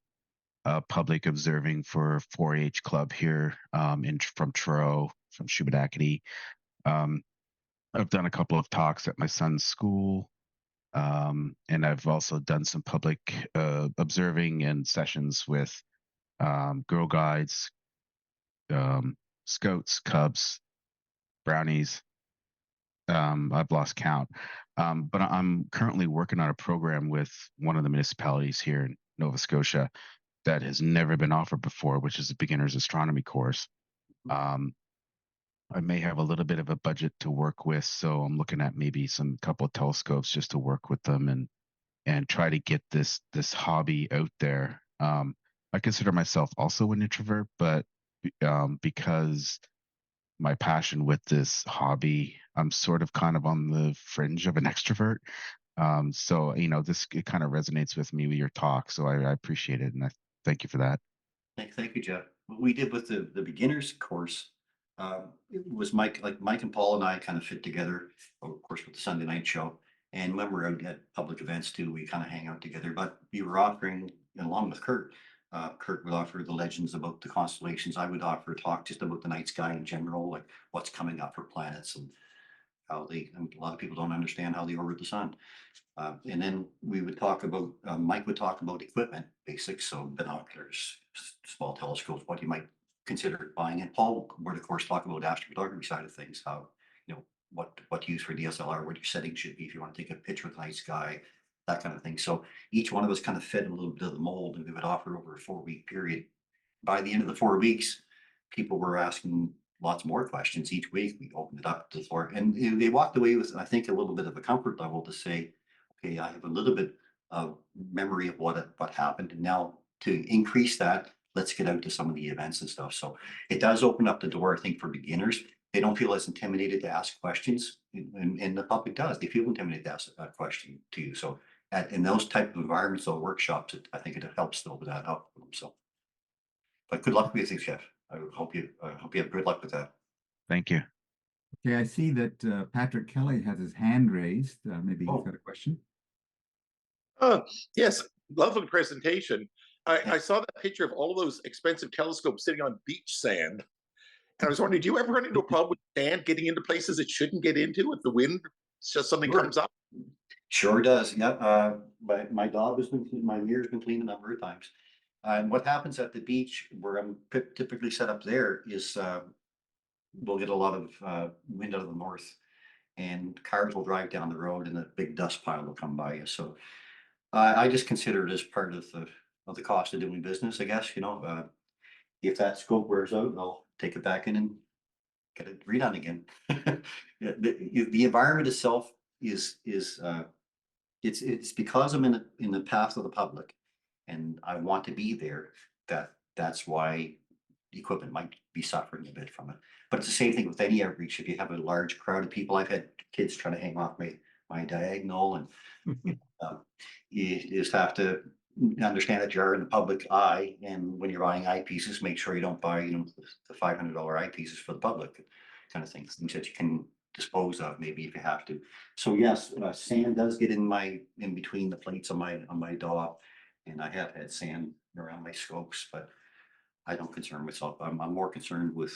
public observing for 4-H club here from Truro, from Shubenacadie. I've done a couple of talks at my son's school. And I've also done some public observing and sessions with Girl Guides, Scouts, Cubs, Brownies. I've lost count. But I'm currently working on a program with one of the municipalities here in Nova Scotia that has never been offered before, which is a beginner's astronomy course. I may have a little bit of a budget to work with, so I'm looking at maybe some couple of telescopes just to work with them and try to get this hobby out there. I consider myself also an introvert, but because my passion with this hobby, I'm sort of kind of on the fringe of an extrovert. So it kind of resonates with me with your talk. So I appreciate it, and I thank you for that. Thank you, Jeff. What we did with the beginners course, it was Mike and Paul and I kind of fit together, of course, with the Sunday night show. And when we're out at public events too, we kind of hang out together. But we were offering, along with Kurt, Kurt would offer the legends about the constellations. I would offer a talk just about the night sky in general, like what's coming up for planets and how a lot of people don't understand how they orbit the sun. And then we would talk about, Mike would talk about equipment, basics, so binoculars, small telescopes, what you might consider buying. And Paul would, of course, talk about astrophotography side of things, how, what to use for DSLR, what your settings should be if you want to take a picture of the night sky, that kind of thing. So each one of us kind of fit a little bit of the mold, and we would offer over a 4-week period. By the end of the 4 weeks, people were asking lots more questions each week. We opened it up to the floor, and they walked away with, I think, a little bit of a comfort level to say, okay, I have a little bit of memory of what happened, and now to increase that, let's get out to some of the events and stuff. So it does open up the door, I think, for beginners. They don't feel as intimidated to ask questions, and the public does. They feel intimidated to ask a question to you. So in those type of environments or workshops, I think it helps to open that up for them. So, but good luck with you, Jeff. I hope you have good luck with that. Thank you. Okay, I see that Patrick Kelly has his hand raised. Maybe he's got a question. Yes, lovely presentation. I saw that picture of all those expensive telescopes sitting on beach sand. And I was wondering, do you ever run into a problem with sand getting into places it shouldn't get into if the wind, it's just something comes up? Sure does. Yeah. My dog has been, my ear's been cleaned a number of times. And what happens at the beach where I'm typically set up there is we'll get a lot of wind out of the north, and cars will drive down the road and a big dust pile will come by you. So I just consider it as part of the cost of doing business, I guess. If that scope wears out, I'll take it back in and get it redone again. The environment itself is it's because I'm in the path of the public, and I want to be there. That's why the equipment might be suffering a bit from it. But it's the same thing with any outreach. If you have a large crowd of people, I've had kids trying to hang off my diagonal, and you just have to understand that you're in the public eye, and when you're buying eyepieces, make sure you don't buy the $500 eyepieces for the public kind of things that you can dispose of maybe if you have to. So yes, sand does get in between the plates on my DAW, and I have had sand around my scopes, but I don't concern myself. I'm more concerned with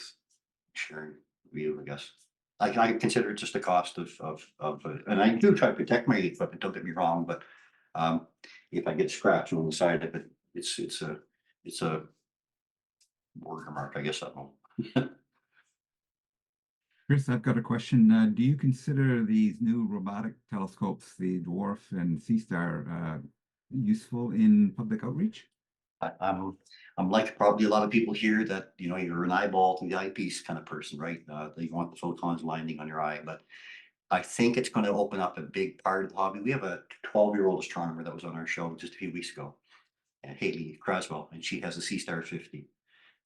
sharing view, I guess. I consider it just a cost of and I do try to protect my equipment, don't get me wrong, but if I get scratched on the side of it, it's a watermark, I guess. I don't know. Chris, I've got a question. Do you consider these new robotic telescopes, the Dwarf and Sea Star, useful in public outreach? I'm like probably a lot of people here that, you're an eyeball to the eyepiece kind of person, right? You want the photons landing on your eye, but I think it's going to open up a big part of the hobby. We have a 12-year-old astronomer that was on our show just a few weeks ago, Haley Craswell, and she has a C-Star 50.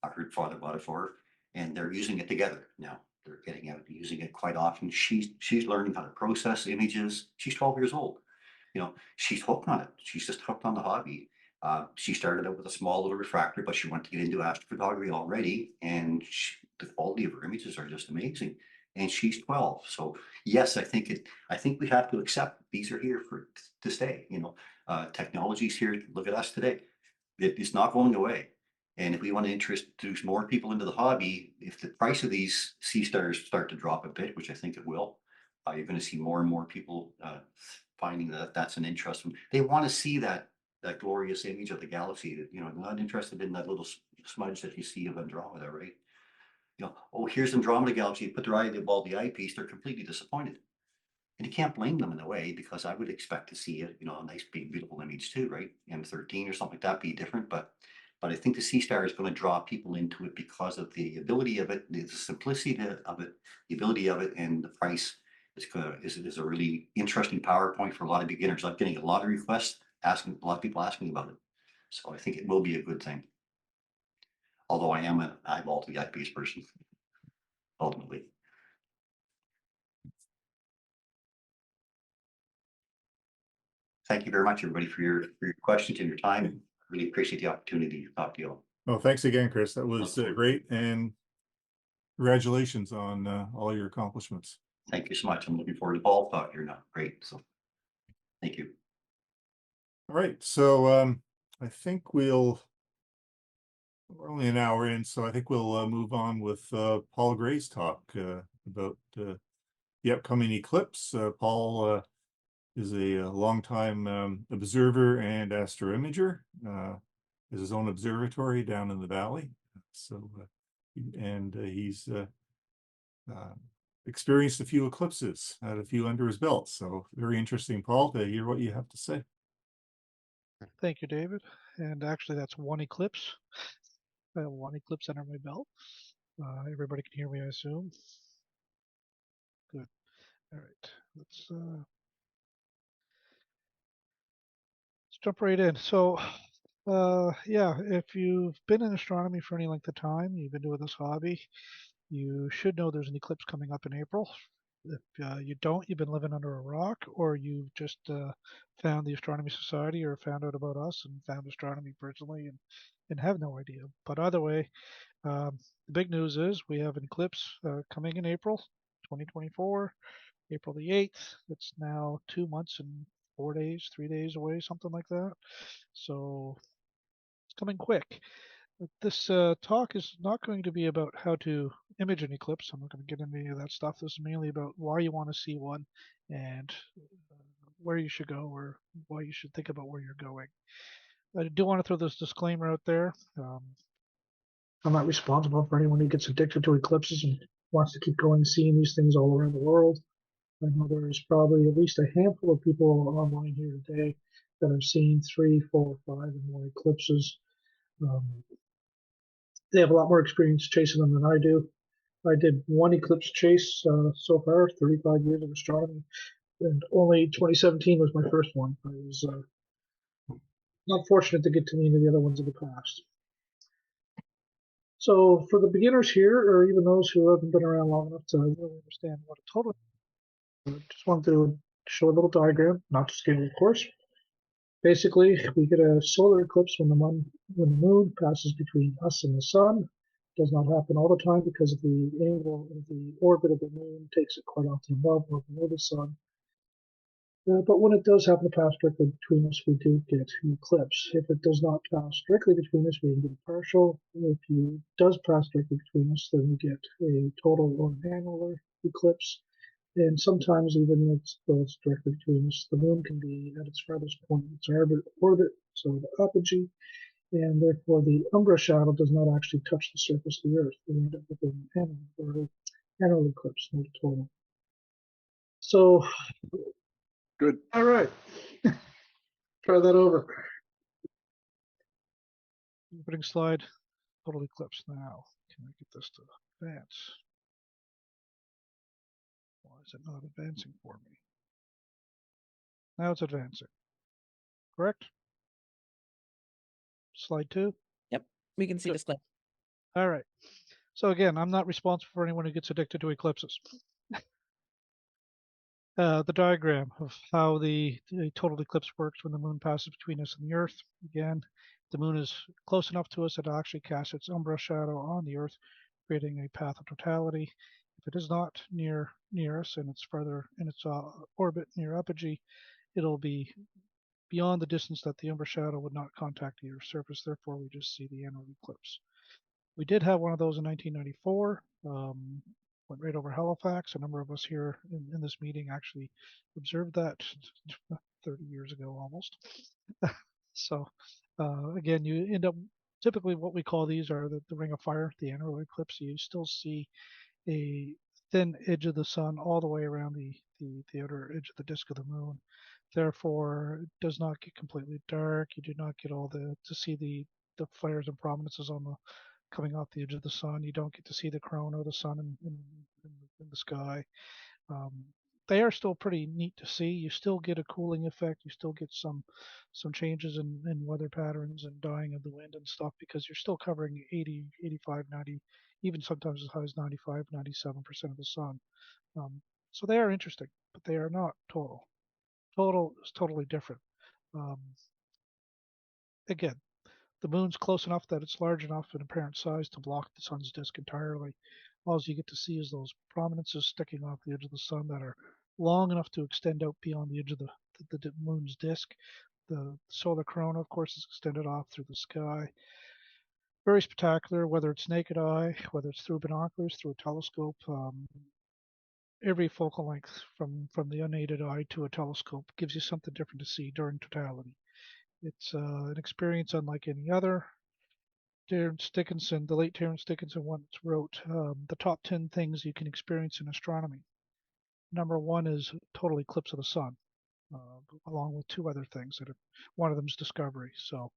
Her father bought it for her, and they're using it together now. They're getting out and using it quite often. She's learning how to process images. She's 12 years old. You know, she's hooked on it. She's just hooked on the hobby. She started out with a small little refractor, but she wanted to get into astrophotography already, and the quality of her images are just amazing. And she's 12. So yes, I think we have to accept these are here to stay. You know, technology's here. Look at us today. It's not going away. And if we want to introduce more people into the hobby, if the price of these C-Stars start to drop a bit, which I think it will, you're going to see more and more people finding that that's an interest. They want to see that glorious image of the galaxy. That, you know, they're not interested in that little smudge that you see of Andromeda, right? You know, oh, here's Andromeda galaxy. You put their eye above the eyepiece, they're completely disappointed. And you can't blame them in a way, because I would expect to see it, you know, a nice big beautiful image too, right? M13 or something like that be different, but I think the C-Star is going to draw people into it because of the ability of it, the simplicity of it, the ability of it, and the price is a really interesting PowerPoint for a lot of beginners. I'm getting a lot of requests a lot of people asking about it. So I think it will be a good thing. Although I am an eyeball to the eyepiece person, ultimately. Thank you very much, everybody, for your questions and your time. And really appreciate the opportunity to talk to you all. Oh, thanks again, Chris. That was great, and congratulations on all your accomplishments. Thank you so much. I'm looking forward to ball talk here now. Great. So thank you. All right. So I think we're only an hour in, so I think we'll move on with Paul Gray's talk about the upcoming eclipse. Paul is a longtime observer and astroimager. Has his own observatory down in the valley. So, he's experienced a few eclipses, had a few under his belt. So very interesting, Paul, to hear what you have to say. Thank you, David. And actually, that's one eclipse. I have one eclipse under my belt. Everybody can hear me, I assume. Good. All right. Let's jump right in. So, yeah, if you've been in astronomy for any length of time, you've been doing this hobby, you should know there's an eclipse coming up in April. If you don't, you've been living under a rock, or you've just found the Astronomy Society or found out about us and found astronomy personally and have no idea. But either way, the big news is we have an eclipse coming in April 2024, April the 8th. It's now 2 months and 4 days, 3 days away, something like that. So it's coming quick. But this talk is not going to be about how to image an eclipse. I'm not going to get into any of that stuff. This is mainly about why you want to see one and where you should go, or why you should think about where you're going. I do want to throw this disclaimer out there. I'm not responsible for anyone who gets addicted to eclipses and wants to keep going and seeing these things all around the world. I know there's probably at least a handful of people online here today that have seen 3, 4, 5, and more eclipses. They have a lot more experience chasing them than I do. I did one eclipse chase so far, 35 years of astronomy, and only 2017 was my first one. I was not fortunate to get to any of the other ones in the past. So for the beginners here, or even those who haven't been around long enough to really understand what a total, I just wanted to show a little diagram, not to scale, of course. Basically, we get a solar eclipse when the moon passes between us and the sun. It does not happen all the time because of the angle of the orbit of the moon takes it quite often above or below the sun. But when it does happen to pass directly between us, we do get an eclipse. If it does not pass directly between us, we get a partial. If it does pass directly between us, then we get a total or an annular eclipse. And sometimes even if it's directly between us, the moon can be at its farthest point in its orbit, so the apogee, and therefore the umbra shadow does not actually touch the surface of the Earth. We end up with an annular eclipse, not a total. So, Good. All right. Try that over. Opening slide, total eclipse now. Can I get this to advance? Why is it not advancing for me? Now it's advancing. Correct? slide 2. Yep, we can see Good. the slide. All right. So again, I'm not responsible for anyone who gets addicted to eclipses. The diagram of how the total eclipse works when the moon passes between us and the Earth. Again, the moon is close enough to us that it actually casts its umbra shadow on the Earth, creating a path of totality. If it is not near us and it's further in its orbit near apogee, it'll be beyond the distance that the umbra shadow would not contact the Earth's surface. Therefore, we just see the annual eclipse. We did have one of those in 1994. Went right over Halifax. A number of us here in this meeting actually observed that 30 years ago almost. So again, you end up typically what we call these are the ring of fire, the annular eclipse. You still see a thin edge of the sun all the way around the outer edge of the disk of the moon. Therefore, it does not get completely dark. You do not get all to see the flares and prominences on the coming off the edge of the sun. You don't get to see the corona of the sun in the sky. They are still pretty neat to see. You still get a cooling effect. You still get some changes in weather patterns and dying of the wind and stuff because you're still covering 80, 85, 90, even sometimes as high as 95, 97% of the sun. So they are interesting, but they are not total. Total is totally different. Again, the moon's close enough that it's large enough in apparent size to block the sun's disk entirely. All you get to see is those prominences sticking off the edge of the sun that are long enough to extend out beyond the edge of the moon's disk. The solar corona, of course, is extended off through the sky. Very spectacular, whether it's naked eye, whether it's through binoculars, through a telescope. Every focal length from the unaided eye to a telescope gives you something different to see during totality. It's an experience unlike any other. Terence Dickinson, the late Terence Dickinson once wrote the top 10 things you can experience in astronomy. Number 1 is total eclipse of the sun, along with 2 other things. One of them is discovery. So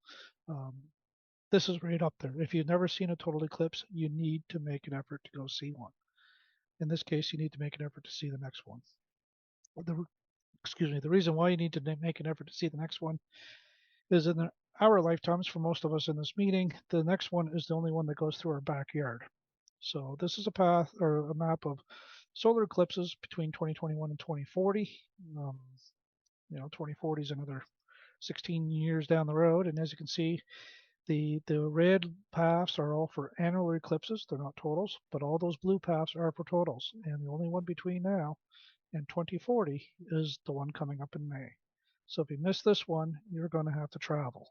this is right up there. If you've never seen a total eclipse, you need to make an effort to go see one. In this case, you need to make an effort to see the next one. The reason why you need to make an effort to see the next one is in our lifetimes, for most of us in this meeting, the next one is the only one that goes through our backyard. So this is a path or a map of solar eclipses between 2021 and 2040. 2040 is another 16 years down the road. And as you can see, the red paths are all for annular eclipses. They're not totals, but all those blue paths are for totals. And the only one between now and 2040 is the one coming up in May. So if you miss this one, you're going to have to travel.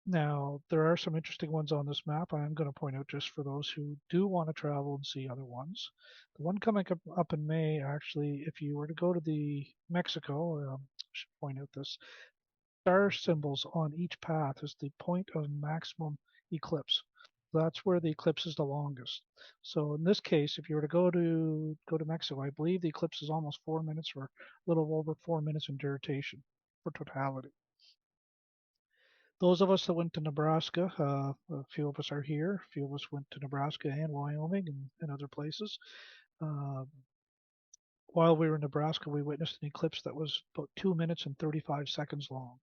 Now, there are some interesting ones on this map I am going to point out just for those who do want to travel and see other ones. The one coming up in May, actually, if you were to go to the Mexico, I should point out this, star symbols on each path is the point of maximum eclipse. That's where the eclipse is the longest. So in this case, if you were to go to Mexico, I believe the eclipse is almost 4 minutes or a little over 4 minutes in duration for totality. Those of us that went to Nebraska, a few of us are here. A few of us went to Nebraska and Wyoming and other places. While we were in Nebraska, we witnessed an eclipse that was about 2 minutes and 35 seconds long.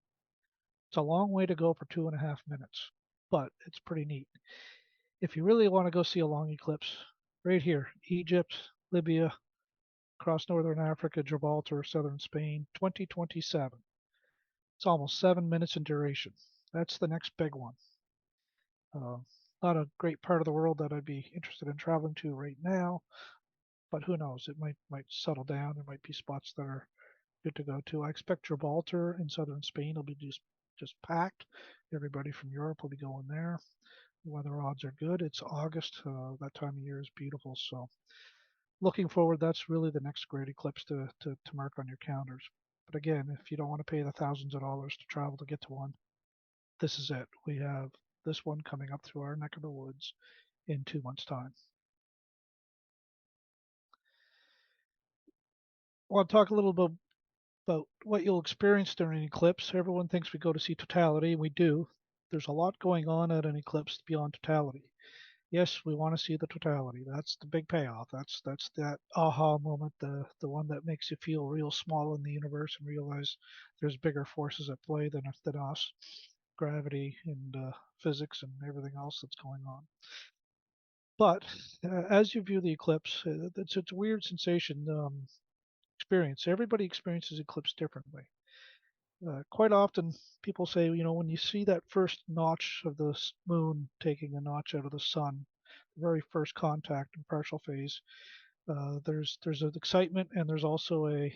It's a long way to go for 2.5 minutes, but it's pretty neat. If you really want to go see a long eclipse, right here, Egypt, Libya, across northern Africa, Gibraltar, southern Spain, 2027. It's almost 7 minutes in duration. That's the next big one. Not a great part of the world that I'd be interested in traveling to right now, but who knows? It might settle down. There might be spots that are good to go to. I expect Gibraltar in southern Spain will be just packed. Everybody from Europe will be going there. The weather odds are good. It's August. That time of year is beautiful. So looking forward, that's really the next great eclipse to mark on your calendars. But again, if you don't want to pay the thousands of dollars to travel to get to one, this is it. We have this one coming up through our neck of the woods in 2 months' time. I want to talk a little bit about what you'll experience during an eclipse. Everyone thinks we go to see totality, and we do. There's a lot going on at an eclipse beyond totality. Yes, we want to see the totality. That's the big payoff. That's that aha moment, the one that makes you feel real small in the universe and realize there's bigger forces at play than us. gravity and physics and everything else that's going on. But as you view the eclipse, it's a weird sensation experience. Everybody experiences eclipse differently. Quite often, people say, when you see that first notch of the moon taking a notch out of the sun, the very first contact and partial phase, there's an excitement and there's also a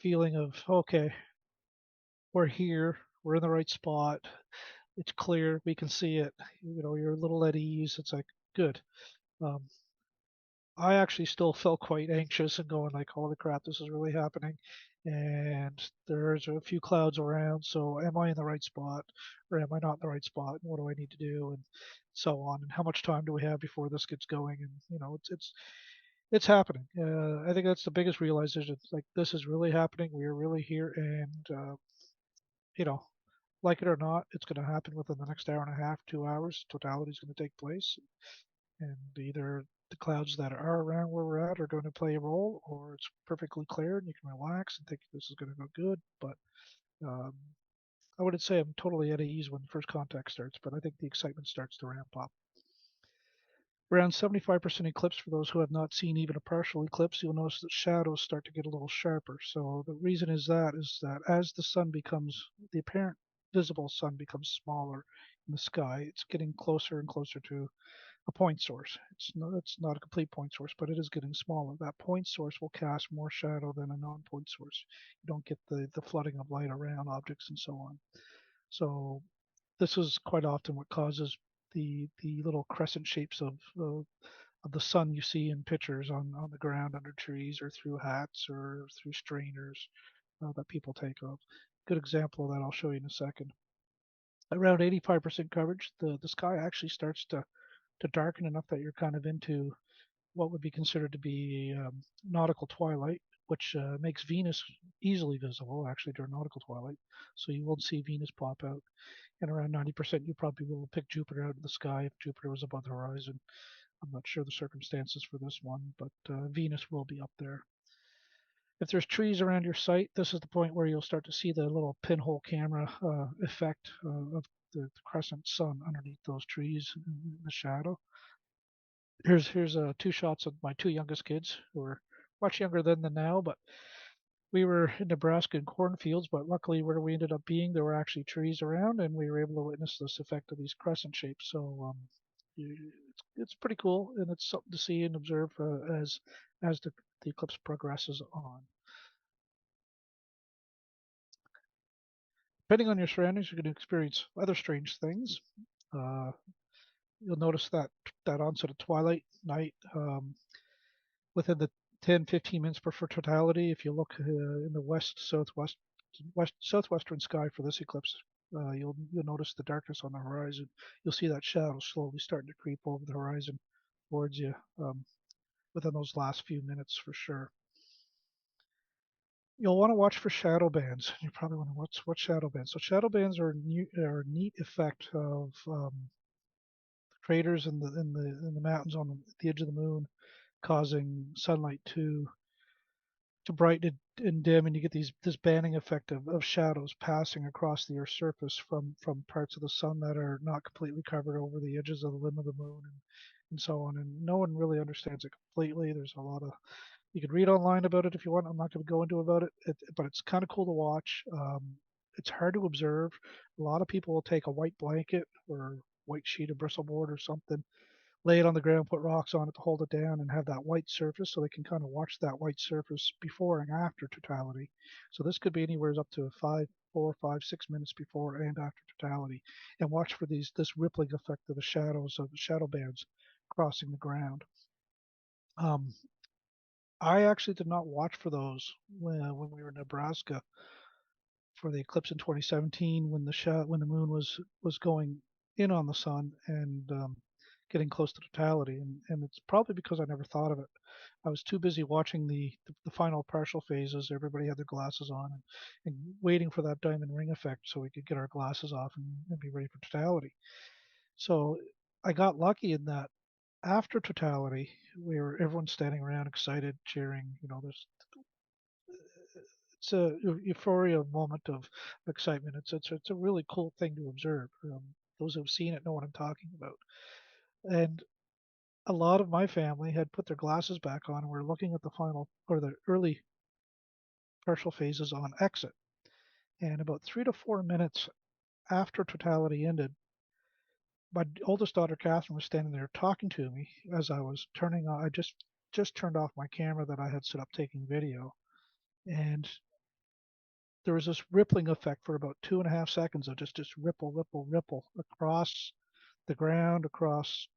feeling of, okay, we're here, we're in the right spot, it's clear, we can see it, you're a little at ease. It's like, good. Um, I actually still felt quite anxious and going like, holy crap, this is really happening. And there's a few clouds around. So am I in the right spot or am I not in the right spot? And what do I need to do? And so on. And how much time do we have before this gets going? And it's happening. I think that's the biggest realization. It's like, this is really happening. We are really here. And, you know, like it or not, it's going to happen within the next hour and a half, 2 hours. Totality is going to take place. And either the clouds that are around where we're at are going to play a role, or it's perfectly clear and you can relax and think this is going to go good. But um, I wouldn't say I'm totally at ease when first contact starts, but I think the excitement starts to ramp up. Around 75% eclipse, for those who have not seen even a partial eclipse, you'll notice that shadows start to get a little sharper. So the reason is that as the sun becomes, the apparent visible sun becomes smaller in the sky, it's getting closer and closer to a point source. It's not a complete point source, but it is getting smaller. That point source will cast more shadow than a non-point source. You don't get the flooding of light around objects and so on. So this is quite often what causes the little crescent shapes of the sun you see in pictures on the ground under trees or through hats or through strainers that people take of. Good example of that I'll show you in a second. Around 85% coverage, the sky actually starts to darken enough that you're kind of into what would be considered to be nautical twilight, which makes Venus easily visible actually during nautical twilight. So you won't see Venus pop out. And around 90%, you probably will pick Jupiter out of the sky if Jupiter was above the horizon. I'm not sure the circumstances for this one, but Venus will be up there. If there's trees around your site, this is the point where you'll start to see the little pinhole camera effect of the crescent sun underneath those trees in the shadow. Here's two shots of my two youngest kids who are much younger then than now, but we were in Nebraska in cornfields, but luckily where we ended up being, there were actually trees around and we were able to witness this effect of these crescent shapes. So it's pretty cool and it's something to see and observe as the eclipse progresses on. Depending on your surroundings, you're going to experience other strange things. You'll notice that onset of twilight night within the 10-15 minutes before totality. If you look in the southwestern sky for this eclipse, you'll notice the darkness on the horizon. You'll see that shadow slowly starting to creep over the horizon towards you within those last few minutes for sure. You'll want to watch for shadow bands. You probably want to what's shadow bands. So shadow bands are a neat effect of craters in the mountains on the edge of the moon, causing sunlight to brighten and dim, and you get this banding effect of shadows passing across the Earth's surface from parts of the sun that are not completely covered over the edges of the limb of the moon and so on. And no one really understands it completely. There's a lot of, you can read online about it if you want. I'm not going to go into about it, but it's kind of cool to watch. It's hard to observe. A lot of people will take a white blanket or white sheet of bristleboard or something, lay it on the ground, put rocks on it to hold it down, and have that white surface so they can kind of watch that white surface before and after totality. So this could be anywhere up to 4, 5, 6 minutes before and after totality, and watch for this rippling effect of the shadows of the shadow bands crossing the ground. I actually did not watch for those when we were in Nebraska for the eclipse in 2017 when the moon was going in on the sun and getting close to totality, and it's probably because I never thought of it. I was too busy watching the final partial phases. Everybody had their glasses on and waiting for that diamond ring effect so we could get our glasses off and be ready for totality. So I got lucky in that after totality, everyone standing around excited, cheering. There's it's a euphoria moment of excitement. It's a really cool thing to observe. Those who've seen it know what I'm talking about. And a lot of my family had put their glasses back on and were looking at the final or the early partial phases on exit. And about 3 to 4 minutes after totality ended, my oldest daughter Catherine was standing there talking to me as I was turning on. I just turned off my camera that I had set up taking video, and there was this rippling effect for about 2.5 seconds of just ripple, ripple, ripple across the ground, across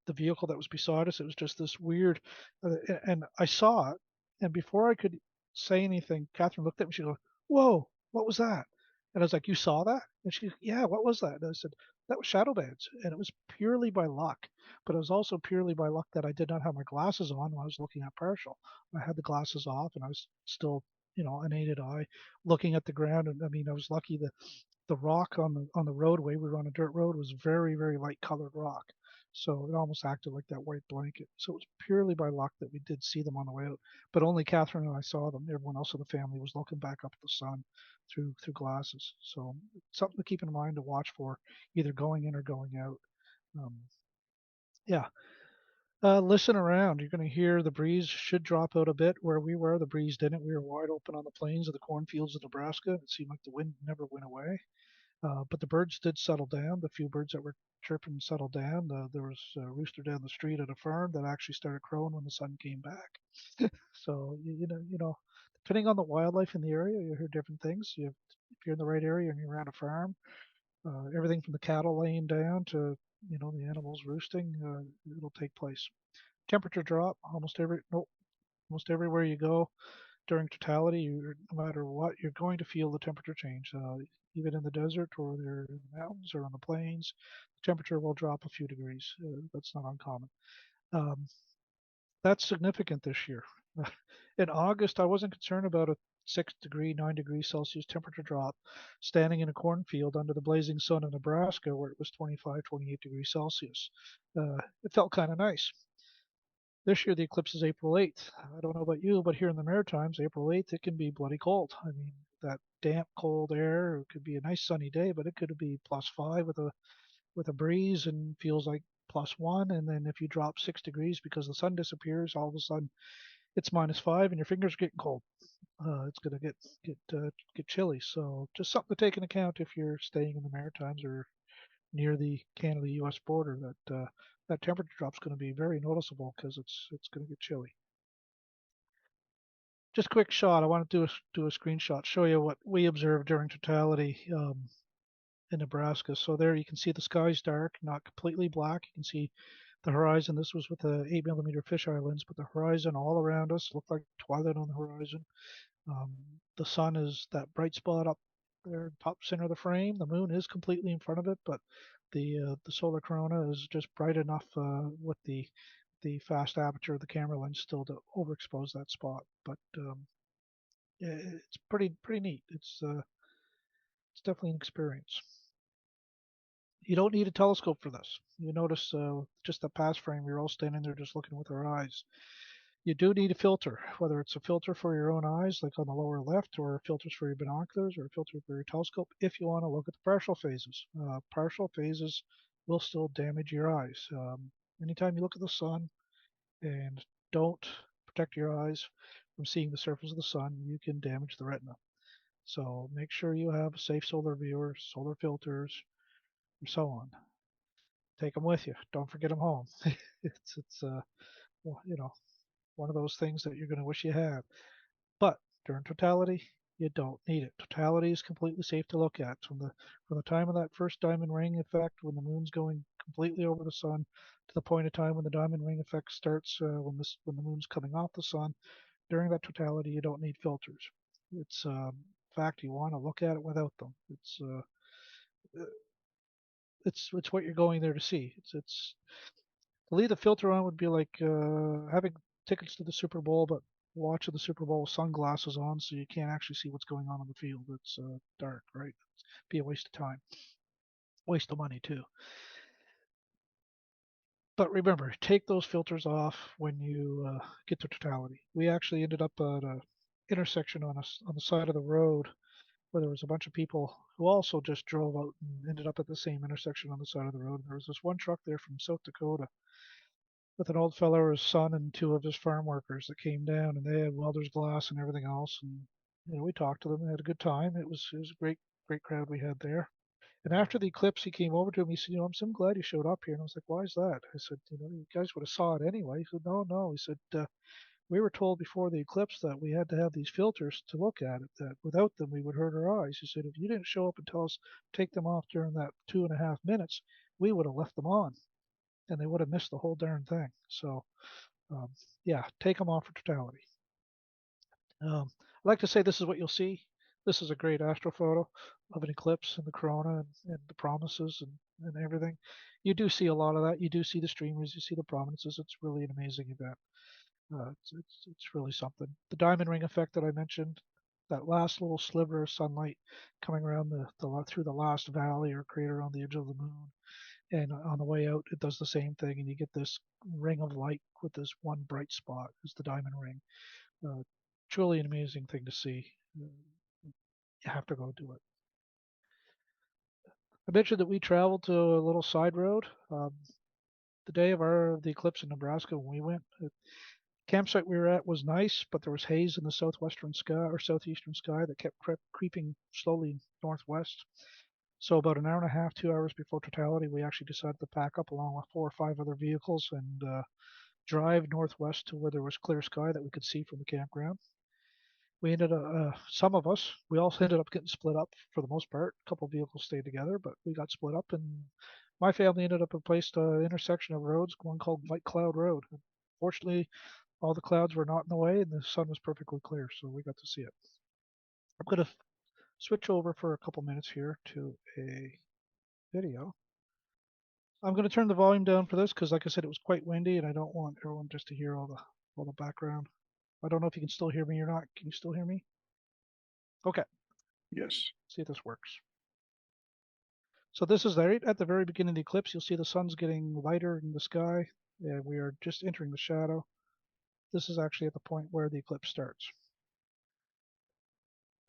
the vehicle that was beside us. It was just this weird, and I saw it, and before I could say anything, Catherine looked at me. She goes, "Whoa, what was that?" And I was like, "You saw that?" And she, "Yeah, what was that?" And I said, "That was shadow bands," and it was purely by luck. But it was also purely by luck that I did not have my glasses on when I was looking at partial. I had the glasses off, and I was still, unaided eye, looking at the ground. And I mean, I was lucky that the rock on the roadway, we were on a dirt road, was very, very light colored rock. So it almost acted like that white blanket. So it was purely by luck that we did see them on the way out. But only Catherine and I saw them. Everyone else in the family was looking back up at the sun through glasses. So it's something to keep in mind to watch for, either going in or going out. Um, yeah. Listen around. You're going to hear the breeze should drop out a bit. Where we were, the breeze didn't. We were wide open on the plains of the cornfields of Nebraska. It seemed like the wind never went away. But the birds did settle down. The few birds that were chirping settled down. There was a rooster down the street at a farm that actually started crowing when the sun came back. So depending on the wildlife in the area, you hear different things. If you're in the right area and you're around a farm, everything from the cattle laying down to the animals roosting, it'll take place. Temperature drop almost everywhere you go during totality. No matter what, you're going to feel the temperature change. Even in the desert or they're in the mountains or on the plains, the temperature will drop a few degrees. That's not uncommon. Um, that's significant this year. In August, I wasn't concerned about a 6 degree, 9 degrees Celsius temperature drop standing in a cornfield under the blazing sun in Nebraska where it was 25, 28 degrees Celsius. It felt kind of nice. This year, the eclipse is April 8th. I don't know about you, but here in the Maritimes, April 8th, it can be bloody cold. I mean, that damp, cold air, it could be a nice sunny day, but it could be +5 with a breeze and feels like +1. And then if you drop 6 degrees because the sun disappears, all of a sudden it's -5 and your fingers are getting cold. It's going to get chilly. So just something to take into account if you're staying in the Maritimes or near the Canada-U.S. border, that temperature drop's going to be very noticeable because it's going to get chilly. Just a quick shot. I want to do a screenshot, show you what we observed during totality in Nebraska. So there you can see the sky's dark, not completely black. You can see the horizon. This was with the 8mm fisheye lens, but the horizon all around us looked like twilight on the horizon. The sun is that bright spot up there, top center of the frame. The moon is completely in front of it, but the solar corona is just bright enough with the fast aperture of the camera lens still to overexpose that spot. But yeah, it's pretty neat. It's definitely an experience. You don't need a telescope for this. You notice just the pass frame. You're all standing there just looking with our eyes. You do need a filter, whether it's a filter for your own eyes, like on the lower left, or filters for your binoculars, or a filter for your telescope, if you want to look at the partial phases. Partial phases will still damage your eyes. Anytime you look at the sun and don't protect your eyes from seeing the surface of the sun, you can damage the retina. So make sure you have a safe solar viewer, solar filters, and so on. Take them with you. Don't forget them home. It's well, one of those things that you're going to wish you had. But during totality, you don't need it. Totality is completely safe to look at from the time of that first diamond ring effect, when the moon's going completely over the sun, to the point of time when the diamond ring effect starts, when the moon's coming off the sun. During that totality, you don't need filters. It's in fact, you want to look at it without them. It's what you're going there to see. It's to leave the filter on would be like having tickets to the Super Bowl, but watching the Super Bowl with sunglasses on, so you can't actually see what's going on the field. It's dark, right? It'd be a waste of time, waste of money too. But remember, take those filters off when you get to totality. We actually ended up at intersection on on the side of the road where there was a bunch of people who also just drove out and ended up at the same intersection on the side of the road. There was this one truck there from South Dakota with an old fellow, his son, and two of his farm workers that came down, and they had welder's glass and everything else. And we talked to them and had a good time. It was a great crowd we had there. And after the eclipse, he came over to him. He said, I'm so glad you showed up here. And I was like, why is that? I said, you guys would have saw it anyway. He said, no. He said, we were told before the eclipse that we had to have these filters to look at it, that without them we would hurt our eyes. He said, if you didn't show up and tell us take them off during that 2.5 minutes, we would have left them on and they would have missed the whole darn thing. So, yeah, take them off for totality. I like to say this is what you'll see. This is a great astrophoto of an eclipse and the corona and the prominences and everything. You do see a lot of that. You do see the streamers. You see the prominences. It's really an amazing event. It's really something. The diamond ring effect that I mentioned, that last little sliver of sunlight coming around through the last valley or crater on the edge of the moon, and on the way out it does the same thing, and you get this ring of light with this one bright spot is the diamond ring. Truly an amazing thing to see. You have to go do it. I mentioned that we traveled to a little side road. The day of the eclipse in Nebraska when we went, the campsite we were at was nice, but there was haze in the southwestern sky or southeastern sky that kept creeping slowly northwest. So about an hour and a half, 2 hours before totality, we actually decided to pack up along with 4 or 5 other vehicles and drive northwest to where there was clear sky that we could see from the campground. We ended up, some of us, we all ended up getting split up for the most part. A couple of vehicles stayed together, but we got split up, and my family ended up at a place, intersection of roads, one called White Cloud Road. Fortunately, all the clouds were not in the way, and the sun was perfectly clear, so we got to see it. I'm going to switch over for a couple minutes here to a video. I'm going to turn the volume down for this because, like I said, it was quite windy, and I don't want everyone just to hear all the background. I don't know if you can still hear me or not. Can you still hear me? Okay. Yes. See if this works. So this is right at the very beginning of the eclipse. You'll see the sun's getting lighter in the sky, and we are just entering the shadow. This is actually at the point where the eclipse starts.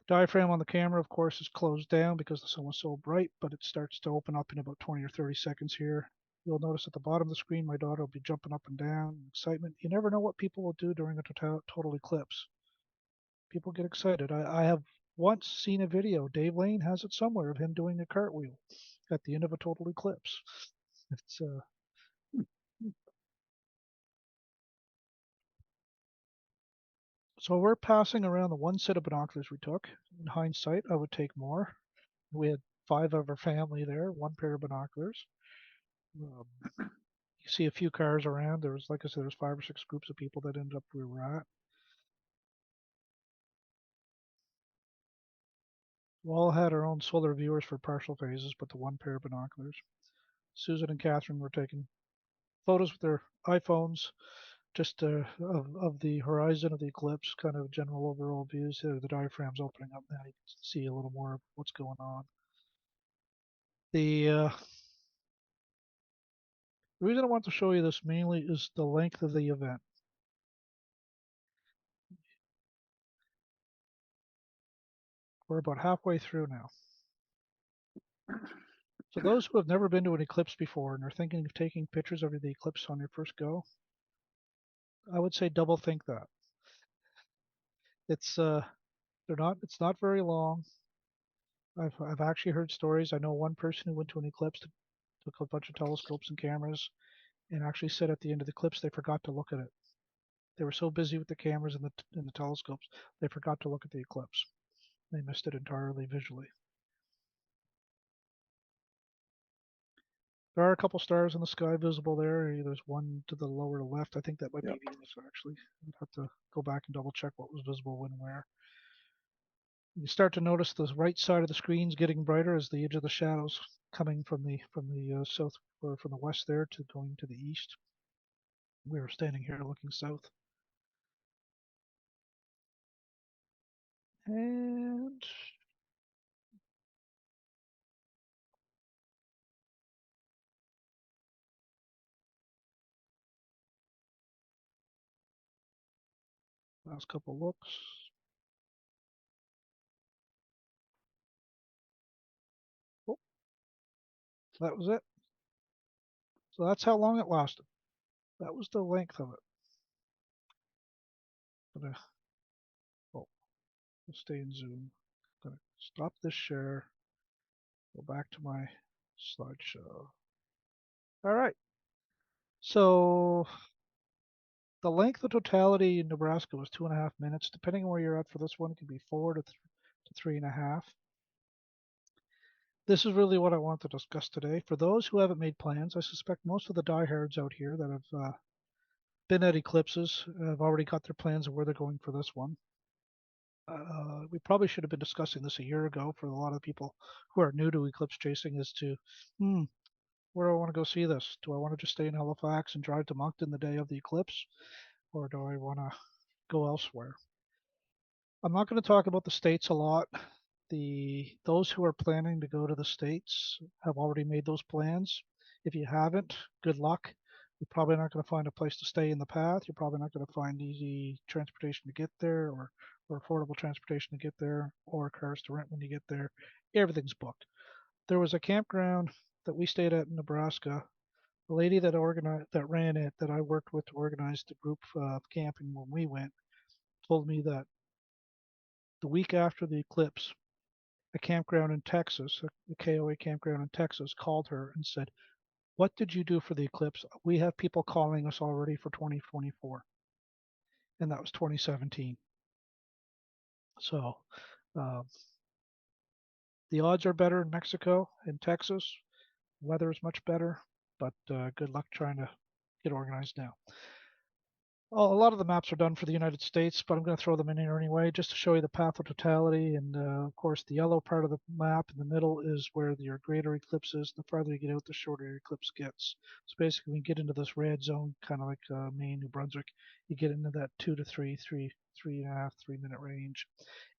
The diaphragm on the camera, of course, is closed down because the sun was so bright, but it starts to open up in about 20 or 30 seconds here. You'll notice at the bottom of the screen, my daughter will be jumping up and down in excitement. You never know what people will do during a total eclipse. People get excited. I have once seen a video, Dave Lane has it somewhere, of him doing a cartwheel at the end of a total eclipse. It's So we're passing around the one set of binoculars we took. In hindsight, I would take more. We had 5 of our family there, 1 pair of binoculars. You see a few cars around. There was, like I said, there's 5 or 6 groups of people that ended up where we were at. We all had our own solar viewers for partial phases, but the 1 pair of binoculars. Susan and Catherine were taking photos with their iPhones, just of the horizon of the eclipse, kind of general overall views. The diaphragm's opening up now. You can see a little more of what's going on. The reason I want to show you this mainly is the length of the event. We're about halfway through now. So those who have never been to an eclipse before and are thinking of taking pictures of the eclipse on your first go, I would say double think that. It's it's not very long. I've actually heard stories. I know one person who went to an eclipse, took a bunch of telescopes and cameras, and actually said at the end of the eclipse they forgot to look at it. They were so busy with the cameras and the telescopes, they forgot to look at the eclipse. They missed it entirely visually. There are a couple stars in the sky visible there. There's one to the lower left. I think that might be Venus, actually. I'd have to go back and double check what was visible when where. You start to notice the right side of the screen's getting brighter as the edge of the shadows coming from the south or from the west there to going to the east. We were standing here looking south. And last couple looks. That was it. So that's how long it lasted. That was the length of it. Gonna, oh, let's stay in Zoom. Gonna stop this share. Go back to my slideshow. All right. So the length of totality in Nebraska was 2.5 minutes. Depending on where you're at for this one, it can be 4 to 3.5. This is really what I want to discuss today. For those who haven't made plans, I suspect most of the diehards out here that have been at eclipses have already got their plans of where they're going for this one. We probably should have been discussing this a year ago for a lot of people who are new to eclipse chasing as to, where do I want to go see this? Do I want to just stay in Halifax and drive to Moncton the day of the eclipse? Or do I want to go elsewhere? I'm not going to talk about the States a lot. Those who are planning to go to the States have already made those plans. If you haven't, good luck. You're probably not going to find a place to stay in the path. You're probably not going to find easy transportation to get there or affordable transportation to get there or cars to rent when you get there. Everything's booked. There was a campground that we stayed at in Nebraska. The lady that ran it, that I worked with to organize the group camping when we went, told me that the week after the eclipse, a campground in Texas, a KOA campground in Texas, called her and said, "What did you do for the eclipse? We have people calling us already for 2024." And that was 2017. So the odds are better in Mexico and Texas. Weather is much better, but good luck trying to get organized now. Well, a lot of the maps are done for the United States, but I'm going to throw them in here anyway, just to show you the path of totality. And of course, the yellow part of the map in the middle is where your greater eclipse is. The farther you get out, the shorter your eclipse gets. So basically, when you get into this red zone, kind of like Maine, New Brunswick, you get into that 2 to 3.5, 3-minute range.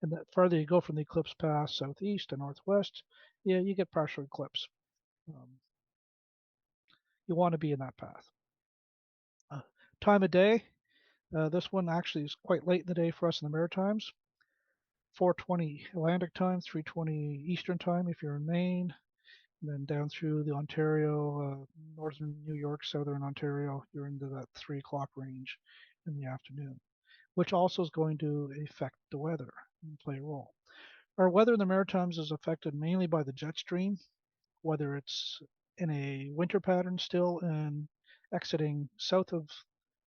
And the farther you go from the eclipse path, southeast to northwest, yeah, you get partial eclipse. You want to be in that path. Time of day. This one actually is quite late in the day for us in the Maritimes. 4:20 Atlantic time, 3:20 Eastern time if you're in Maine, and then down through the Ontario, northern New York, southern Ontario, you're into that 3 o'clock range in the afternoon, which also is going to affect the weather and play a role. Our weather in the Maritimes is affected mainly by the jet stream, whether it's in a winter pattern still and exiting south of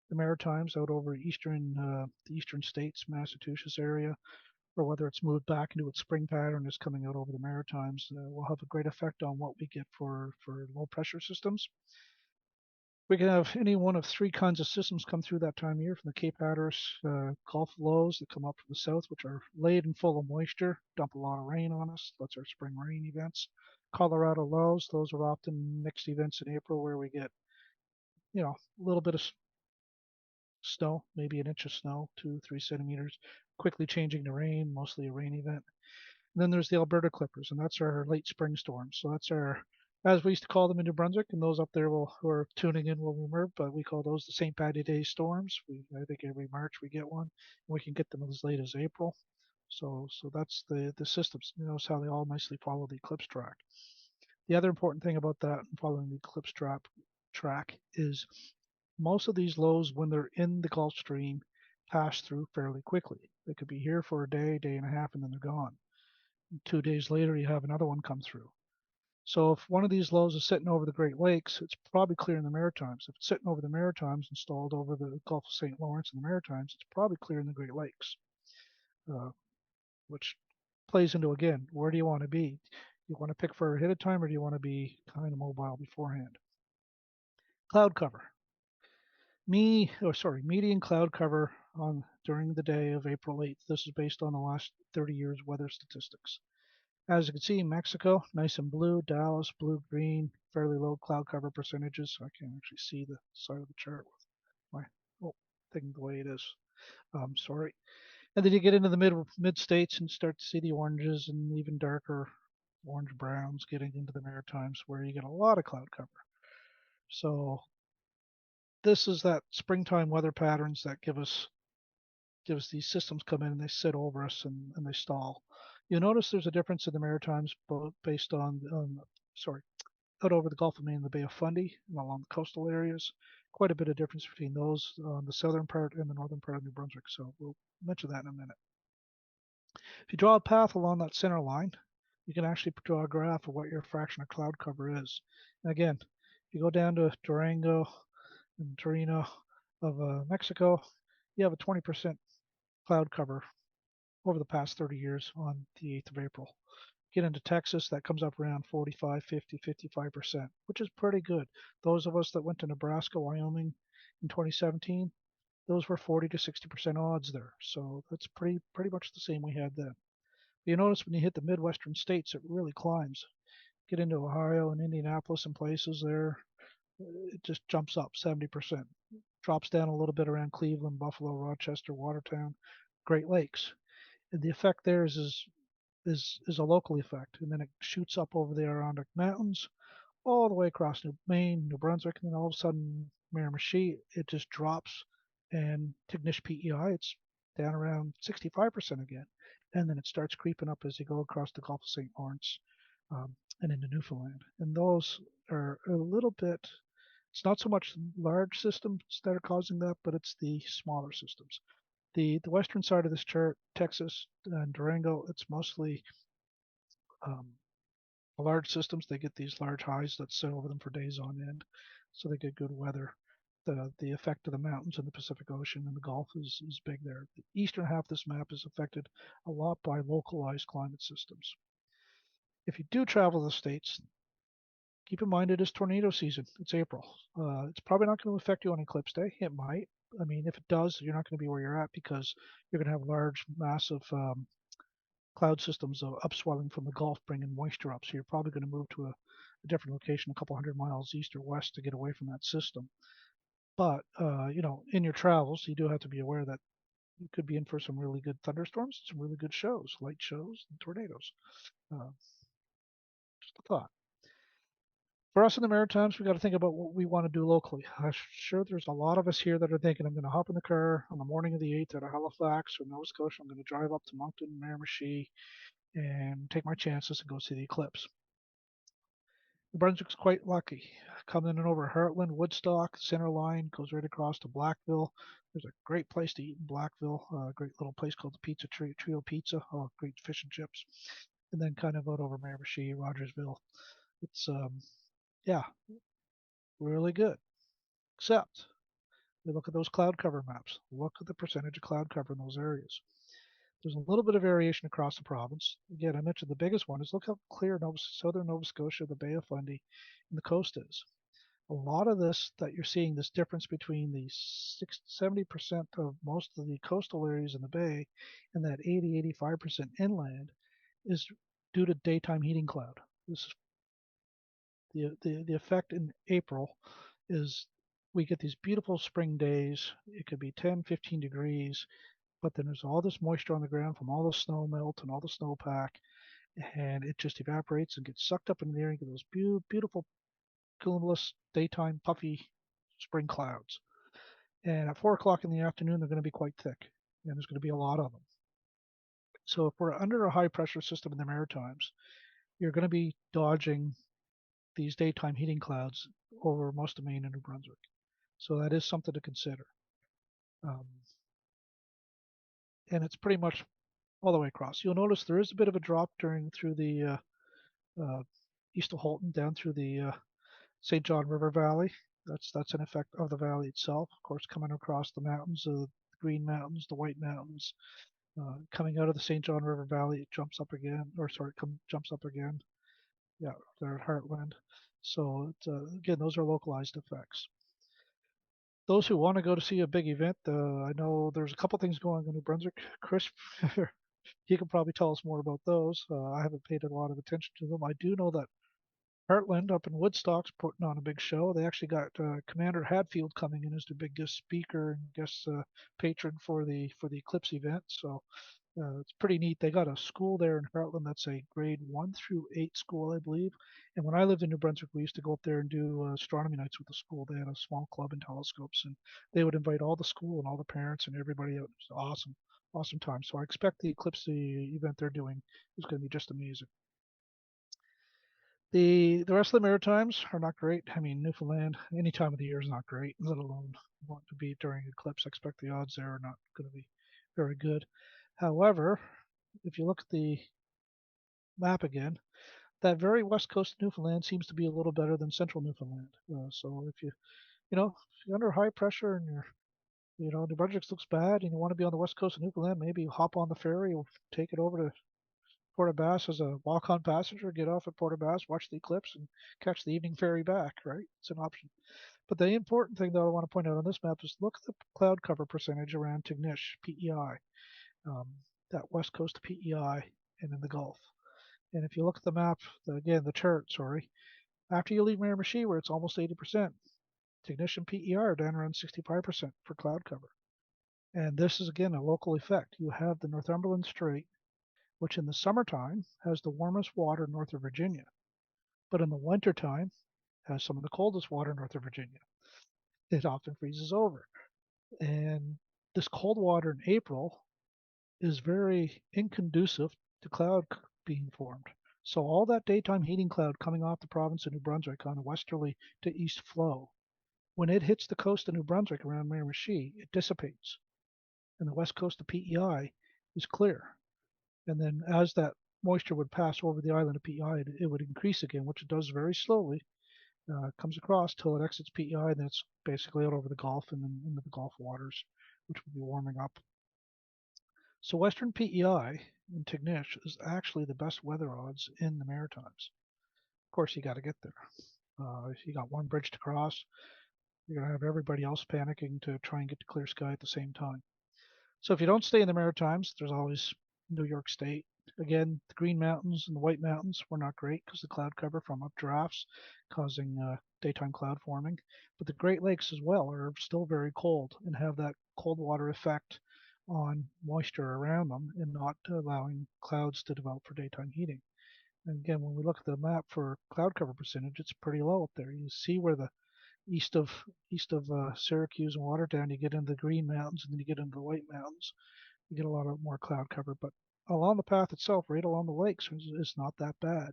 the Maritimes out over the eastern states, Massachusetts area, or whether it's moved back into its spring pattern is coming out over the Maritimes, will have a great effect on what we get for low pressure systems. We can have any one of 3 kinds of systems come through that time of year, from the Cape Hatteras Gulf lows that come up from the south, which are laden full of moisture, dump a lot of rain on us. That's our spring rain events. Colorado lows, those are often mixed events in April where we get, a little bit of snow, maybe an inch of snow, 2-3 centimeters, quickly changing to rain, mostly a rain event. And then there's the Alberta Clippers, and that's our late spring storms. So that's our, as we used to call them in New Brunswick, and those up there who are tuning in will remember, but we call those the St. Patty Day storms. I think every March we get one, and we can get them as late as April. So that's the systems. Notice how they all nicely follow the eclipse track. The other important thing about that and following the eclipse track is most of these lows, when they're in the Gulf Stream, pass through fairly quickly. They could be here for a day, day and a half, and then they're gone. 2 days later, you have another one come through. So if one of these lows is sitting over the Great Lakes, it's probably clear in the Maritimes. If it's sitting over the Maritimes, installed over the Gulf of St. Lawrence in the Maritimes, it's probably clear in the Great Lakes, which plays into, again, where do you want to be? You want to pick far ahead of time, or do you want to be kind of mobile beforehand? Cloud cover. Median cloud cover during the day of April 8th. This is based on the last 30 years weather statistics. As you can see, Mexico, nice and blue. Dallas, blue-green, fairly low cloud cover percentages. I can't actually see the side of the chart with my thing the way it is. Sorry. And then you get into the mid states and start to see the oranges and even darker orange browns getting into the Maritimes, where you get a lot of cloud cover. So this is that springtime weather patterns that give us these systems come in and they sit over us and they stall. You'll notice there's a difference in the Maritimes, both based on out over the Gulf of Maine, the Bay of Fundy, and along the coastal areas. Quite a bit of difference between those on the southern part and the northern part of New Brunswick. So we'll mention that in a minute. If you draw a path along that center line, you can actually draw a graph of what your fraction of cloud cover is. And again, if you go down to Durango and Torino of Mexico, you have a 20% cloud cover over the past 30 years on the 8th of April. Get into Texas, that comes up around 45, 50, 55%, which is pretty good. Those of us that went to Nebraska, Wyoming in 2017, those were 40 to 60% odds there. So that's pretty much the same we had then. You notice when you hit the Midwestern states, it really climbs. Get into Ohio and Indianapolis and places there, it just jumps up 70%. Drops down a little bit around Cleveland, Buffalo, Rochester, Watertown, Great Lakes. And the effect there is a local effect. And then it shoots up over the Adirondack Mountains, all the way across Maine, New Brunswick, and then all of a sudden, Miramichi, it just drops. And Tignish PEI, it's down around 65% again. And then it starts creeping up as you go across the Gulf of St. Lawrence and into Newfoundland. And those are a little bit, it's not so much large systems that are causing that, but it's the smaller systems. The western side of this chart, Texas and Durango, it's mostly large systems. They get these large highs that sit over them for days on end, so they get good weather. The effect of the mountains in the Pacific Ocean and the Gulf is big there. The eastern half of this map is affected a lot by localized climate systems. If you do travel to the States, keep in mind it is tornado season. It's April. It's probably not going to affect you on Eclipse Day. It might. I mean, if it does, you're not going to be where you're at because you're going to have large, massive cloud systems of upswelling from the Gulf bringing moisture up. So you're probably going to move to a different location a couple hundred miles east or west to get away from that system. But, in your travels, you do have to be aware that you could be in for some really good thunderstorms, some really good shows, light shows, and tornadoes. Just a thought. For us in the Maritimes, we got to think about what we want to do locally. I'm sure there's a lot of us here that are thinking, I'm going to hop in the car on the morning of the 8th out of Halifax or Nova Scotia. I'm going to drive up to Moncton, Miramichi, and take my chances and go see the eclipse. New Brunswick's quite lucky. Coming in and over Heartland, Woodstock, center line goes right across to Blackville. There's a great place to eat in Blackville, a great little place called the Pizza Trio Pizza, great fish and chips. And then kind of out over Miramichi, Rogersville. It's, really good. Except, we look at those cloud cover maps. Look at the percentage of cloud cover in those areas. There's a little bit of variation across the province. Again, I mentioned the biggest one is look how clear southern Nova Scotia, the Bay of Fundy, and the coast is. A lot of this that you're seeing, this difference between the 70% of most of the coastal areas in the bay and that 80-85% inland is due to daytime heating cloud. This is the effect in April is we get these beautiful spring days. It could be 10, 15 degrees, but then there's all this moisture on the ground from all the snow melt and all the snowpack, and it just evaporates and gets sucked up in the air and get those beautiful cumulus daytime puffy spring clouds. And at 4 o'clock in the afternoon, they're going to be quite thick, and there's going to be a lot of them. So if we're under a high pressure system in the Maritimes, you're going to be dodging these daytime heating clouds over most of Maine and New Brunswick. So that is something to consider. And it's pretty much all the way across. You'll notice there is a bit of a drop through the east of Holton down through the St. John River Valley. That's an effect of the valley itself. Of course, coming across the mountains, the Green Mountains, the White Mountains, coming out of the St. John River Valley, it jumps up again, jumps up again. Yeah, they're at Heartland. So again, those are localized effects. Those who want to go to see a big event, I know there's a couple things going on in New Brunswick. Chris, he can probably tell us more about those. I haven't paid a lot of attention to them. I do know that Heartland up in Woodstock's putting on a big show. They actually got Commander Hadfield coming in as the big guest speaker and guest patron for the Eclipse event. So it's pretty neat. They got a school there in Heartland that's a grade 1 through 8 school, I believe. And when I lived in New Brunswick, we used to go up there and do astronomy nights with the school. They had a small club and telescopes, and they would invite all the school and all the parents and everybody out. It was awesome time. So I expect the Eclipse event they're doing is going to be just amazing. The rest of the Maritimes are not great. I mean, Newfoundland, any time of the year is not great, let alone want to be during eclipse. I expect the odds there are not going to be very good. However, if you look at the map again, that very west coast of Newfoundland seems to be a little better than central Newfoundland. So if if you're under high pressure and New Brunswick looks bad and you want to be on the west coast of Newfoundland, maybe hop on the ferry or take it over to Port aux Basques as a walk-on passenger, get off at Port aux Basques, watch the eclipse, and catch the evening ferry back, right? It's an option. But the important thing that I want to point out on this map is look at the cloud cover percentage around Tignish, PEI, that west coast of PEI and in the Gulf. And if you look at the map, the chart, after you leave Miramichi, where it's almost 80%, Tignish and PEI are down around 65% for cloud cover. And this is, again, a local effect. You have the Northumberland Strait, which in the summertime has the warmest water north of Virginia, but in the wintertime has some of the coldest water north of Virginia. It often freezes over. And this cold water in April is very inconducive to cloud being formed. So all that daytime heating cloud coming off the province of New Brunswick on a westerly to east flow, when it hits the coast of New Brunswick around Miramichi, it dissipates. And the west coast of PEI is clear. And then as that moisture would pass over the island of PEI, it would increase again, which it does very slowly, comes across till it exits PEI, and then it's basically out over the Gulf and then into the Gulf waters, which will be warming up. So western PEI in Tignish is actually the best weather odds in the Maritimes. Of course, you got to get there. You got one bridge to cross. You're going to have everybody else panicking to try and get to clear sky at the same time. So if you don't stay in the Maritimes, there's always New York State. Again, the Green Mountains and the White Mountains were not great because the cloud cover from updrafts causing daytime cloud forming. But the Great Lakes as well are still very cold and have that cold water effect on moisture around them and not allowing clouds to develop for daytime heating. And again, when we look at the map for cloud cover percentage, it's pretty low up there. You see where the east of Syracuse and Watertown, you get into the Green Mountains and then you get into the White Mountains. You get a lot of more cloud cover, but along the path itself, right along the lakes, is not that bad.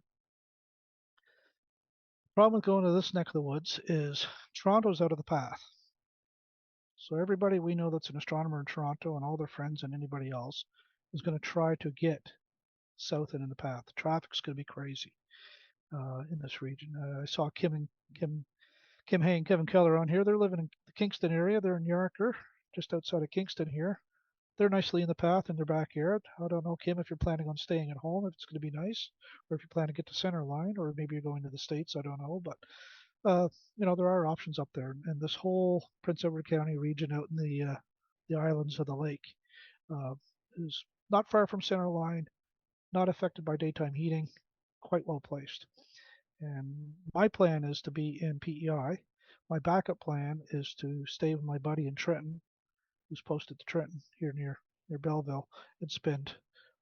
The problem with going to this neck of the woods is Toronto's out of the path. So everybody we know that's an astronomer in Toronto and all their friends and anybody else is going to try to get south and in the path. The traffic's going to be crazy in this region. I saw Kim Hay and Kevin Keller on here. They're living in the Kingston area. They're in Yarker, just outside of Kingston here. They're nicely in the path in their backyard. I don't know, Kim, if you're planning on staying at home, if it's going to be nice, or if you plan to get to center line, or maybe you're going to the States. I don't know, but there are options up there. And this whole Prince Edward County region out in the islands of the lake is not far from center line, not affected by daytime heating, quite well placed. And my plan is to be in PEI. My backup plan is to stay with my buddy in Trenton, who's posted to Trenton here near Belleville, and spend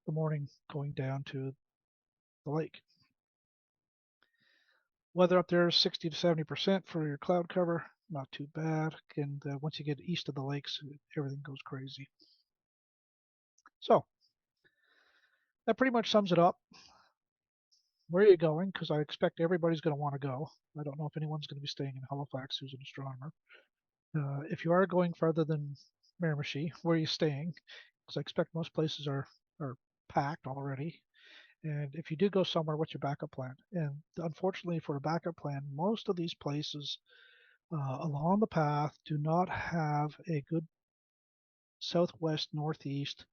the morning going down to the lake. Weather up there is 60 to 70% for your cloud cover, not too bad. And once you get east of the lakes, everything goes crazy. So that pretty much sums it up. Where are you going? Because I expect everybody's going to want to go. I don't know if anyone's going to be staying in Halifax who's an astronomer. If you are going farther than Miramichi, where are you staying? Because I expect most places are packed already. And if you do go somewhere, what's your backup plan? And unfortunately for a backup plan, most of these places along the path do not have a good southwest northeast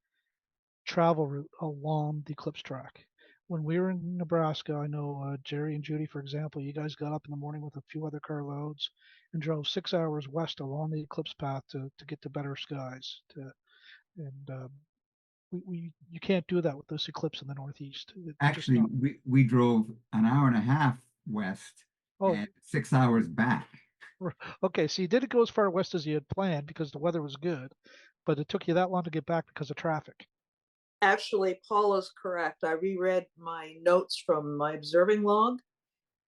travel route along the eclipse track. When we were in Nebraska, I know Jerry and Judy, for example, you guys got up in the morning with a few other carloads and drove 6 hours west along the eclipse path to get to better skies. You can't do that with this eclipse in the northeast. It's Actually, we drove an hour and a half west and 6 hours back. Okay, so you didn't go as far west as you had planned because the weather was good, but it took you that long to get back because of traffic. Actually, Paula's correct. I reread my notes from my observing log.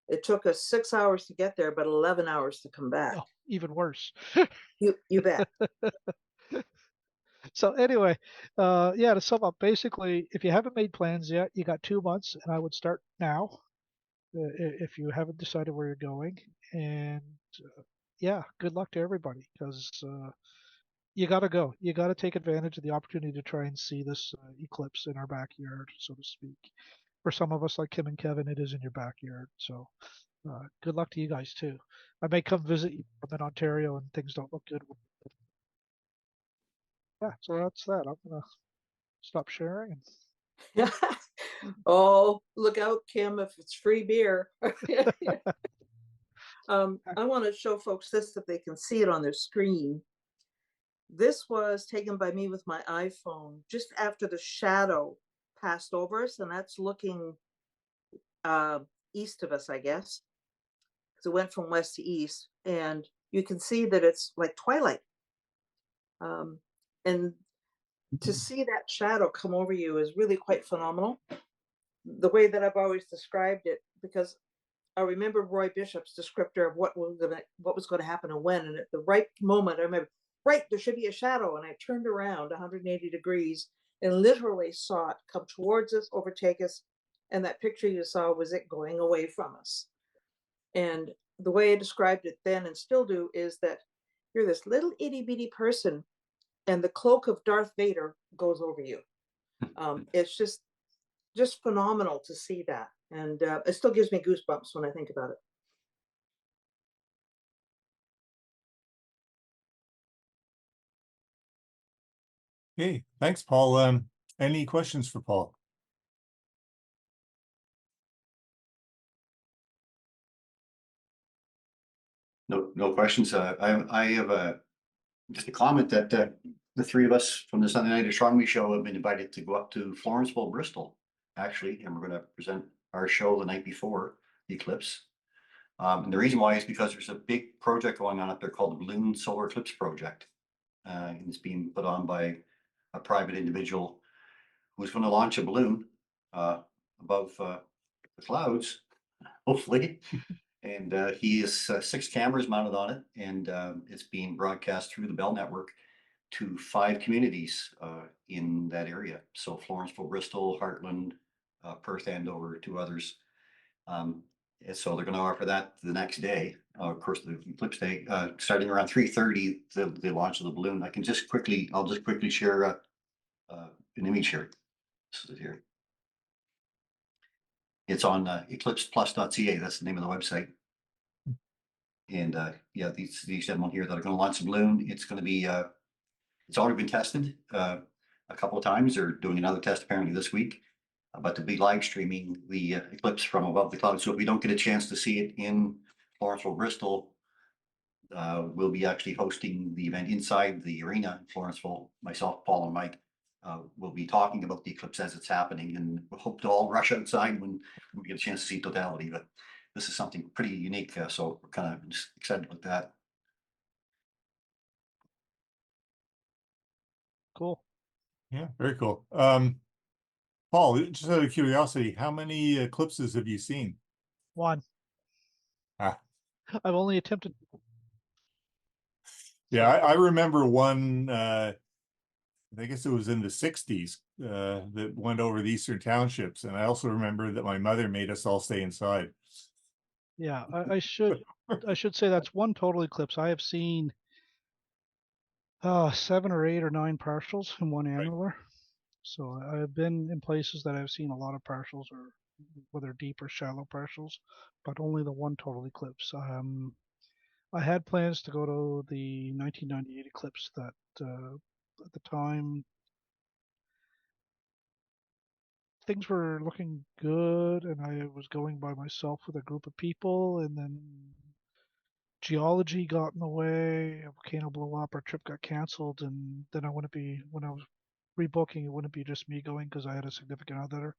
It took us 6 hours to get there, but 11 hours to come back. Oh, even worse. You bet. So anyway, to sum up, basically, if you haven't made plans yet, you got 2 months, and I would start now. if you haven't decided where you're going. And yeah, good luck to everybody, because you got to go. You got to take advantage of the opportunity to try and see this eclipse in our backyard, so to speak. For some of us like Kim and Kevin, it is in your backyard. So good luck to you guys too. I may come visit you. I'm in Ontario and things don't look good. Yeah, so that's that. I'm gonna stop sharing. And Oh, look out, Kim, if it's free beer. I want to show folks this if they can see it on their screen. This was taken by me with my iPhone just after the shadow passed over us, and that's looking east of us, I guess. So it went from west to east, and you can see that it's like twilight. And to see that shadow come over you is really quite phenomenal. The way that I've always described it, because I remember Roy Bishop's descriptor of what was going to happen and when, and at the right moment, I remember, right, there should be a shadow, and I turned around 180 degrees and literally saw it come towards us, overtake us, and that picture you saw was it going away from us. And the way I described it then and still do is that you're this little itty bitty person, and the cloak of Darth Vader goes over you. It's just phenomenal to see that, and it still gives me goosebumps when I think about it. Okay, thanks, Paul. Any questions for Paul? No questions. I have just a comment that the three of us from the Sunday Night Astronomy Show have been invited to go up to Florenceville, Bristol, actually, and we're going to present our show the night before the eclipse. And the reason why is because there's a big project going on up there called the Balloon Solar Eclipse Project. And it's being put on by a private individual who's going to launch a balloon above the clouds, hopefully. And he has 6 cameras mounted on it, and it's being broadcast through the Bell Network to 5 communities in that area. So Florenceville, Bristol, Heartland, Perth, Andover, 2 others. And so they're going to offer that the next day, of course, the eclipse day, starting around 3:30, the launch of the balloon. I'll just quickly share an image here. This is it here. It's on eclipseplus.ca. That's the name of the website. And yeah, these gentlemen here that are going to launch the balloon, it's going to be, it's already been tested a couple of times. They're doing another test apparently this week, but to be live streaming the eclipse from above the clouds. So if we don't get a chance to see it in Florenceville, Bristol, we'll be actually hosting the event inside the arena in Florenceville. Myself, Paul, and Mike will be talking about the eclipse as it's happening, and we'll hope to all rush outside when we get a chance to see totality. But this is something pretty unique, so we're kind of just excited about that. cool. Yeah, very cool. Paul, just out of curiosity, how many eclipses have you seen? One. Ah. I've only attempted. Yeah, I remember one, I guess it was in the 60s, that went over the Eastern Townships. And I also remember that my mother made us all stay inside. Yeah, I should say that's one total eclipse. I have seen 7 or 8 or 9 partials in one annular. So I've been in places that I've seen a lot of partials, or whether deep or shallow partials, but only the one total eclipse. I had plans to go to the 1998 eclipse that at the time things were looking good, and I was going by myself with a group of people, and then geology got in the way, a volcano blew up, our trip got canceled, and then when I was rebooking, it wouldn't be just me going because I had a significant other,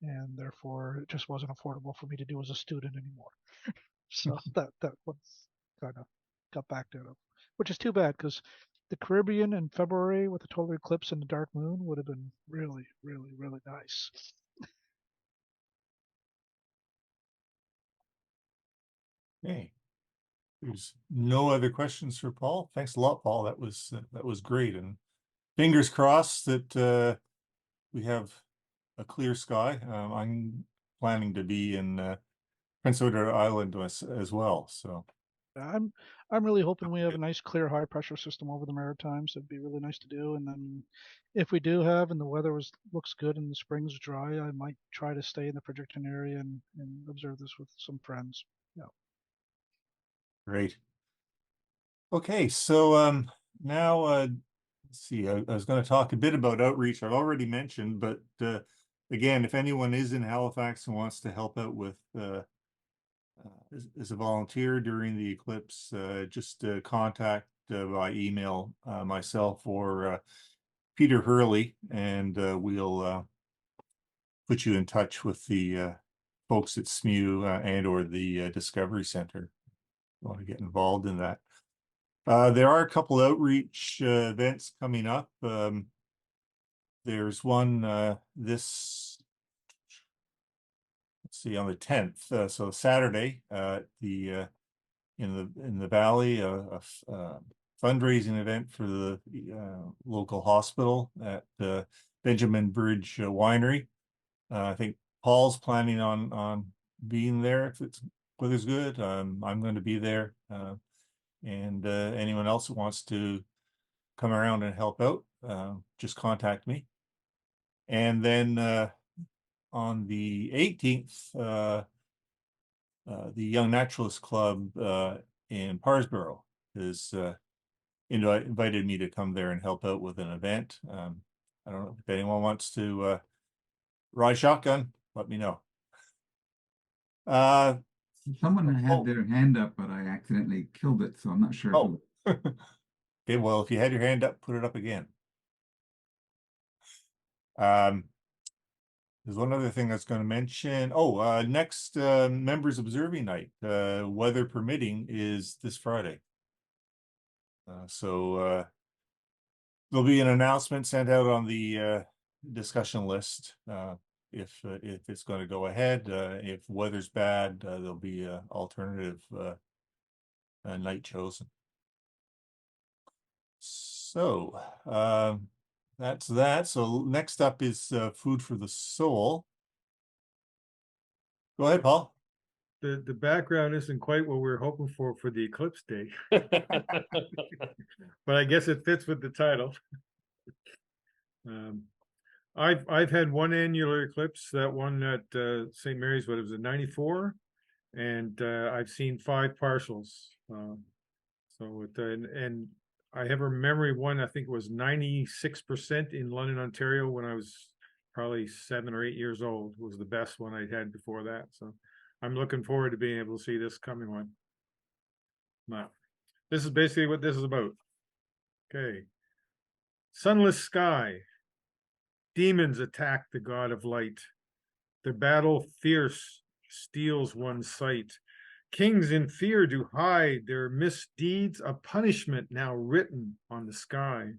and therefore it just wasn't affordable for me to do as a student anymore. So that was kind of got backed out of, which is too bad, because the Caribbean in February with a total eclipse and a dark moon would have been really, really, really nice. Okay. There's no other questions for Paul. Thanks a lot, Paul. That was great. And fingers crossed that we have a clear sky. I'm planning to be in Prince Edward Island as well. So I'm really hoping we have a nice clear high pressure system over the Maritimes. It'd be really nice to do. And then if we do have and the weather looks good and the spring's dry, I might try to stay in the Fredericton area and observe this with some friends. Yeah. great. Okay, so now let's see. I was going to talk a bit about outreach. I've already mentioned, but again, if anyone is in Halifax and wants to help out with as a volunteer during the eclipse, just contact by email myself or Peter Hurley, and we'll put you in touch with the folks at SMU and or the Discovery Center. You want to get involved in that. There are a couple outreach events coming up. There's one let's see, on the 10th, so Saturday, the in the valley, a fundraising event for the local hospital at Benjamin Bridge Winery. I think Paul's planning on being there if it's weather's good. I'm going to be there, and anyone else who wants to come around and help out, just contact me. And then on the 18th, the Young Naturalist Club in Parsboro is invited me to come there and help out with an event. I don't know if anyone wants to ride shotgun, let me know. Someone had their hand up, but I accidentally killed it, so I'm not sure. Oh. Okay, well, if you had your hand up, put it up again. There's one other thing I was going to mention. Oh, next members observing night, weather permitting, is this Friday. So there'll be an announcement sent out on the discussion list if it's going to go ahead. If weather's bad, there'll be an alternative night chosen. So that's that. So next up is Food for the Soul. Go ahead, Paul. The background isn't quite what we were hoping for the eclipse day, but I guess it fits with the title. I've had one annular eclipse, that one at St. Mary's, what it was in '94, and I've seen 5 partials. So and I have a memory one, I think it was 96% in London, Ontario, when I was probably 7 or 8 years old, was the best one I'd had before that. So I'm looking forward to being able to see this coming one. Now, this is basically what this is about. Okay. Sunless sky. Demons attack the god of light. Their battle fierce steals one's sight. Kings in fear do hide their misdeeds, a punishment now written on the sky.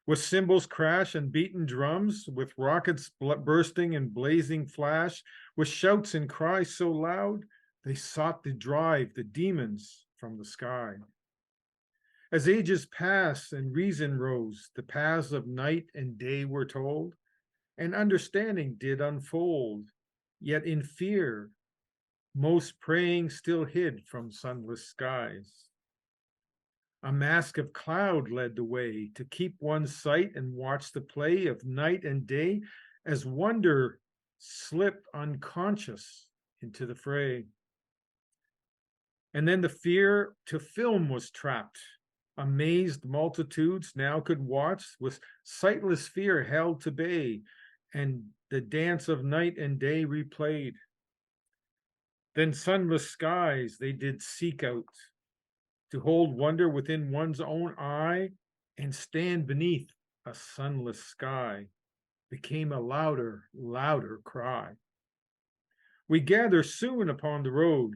With cymbals crash and beaten drums, with rockets bursting and blazing flash, with shouts and cries so loud, they sought to drive the demons from the sky. As ages pass and reason rose, the paths of night and day were told, and understanding did unfold, yet in fear, most praying still hid from sunless skies. A mask of cloud led the way to keep one's sight and watch the play of night and day as wonder slipped unconscious into the fray. And then the fear to film was trapped. Amazed multitudes now could watch with sightless fear held to bay, and the dance of night and day replayed. Then sunless skies they did seek out, to hold wonder within one's own eye, and stand beneath a sunless sky became a louder, louder cry. We gather soon upon the road,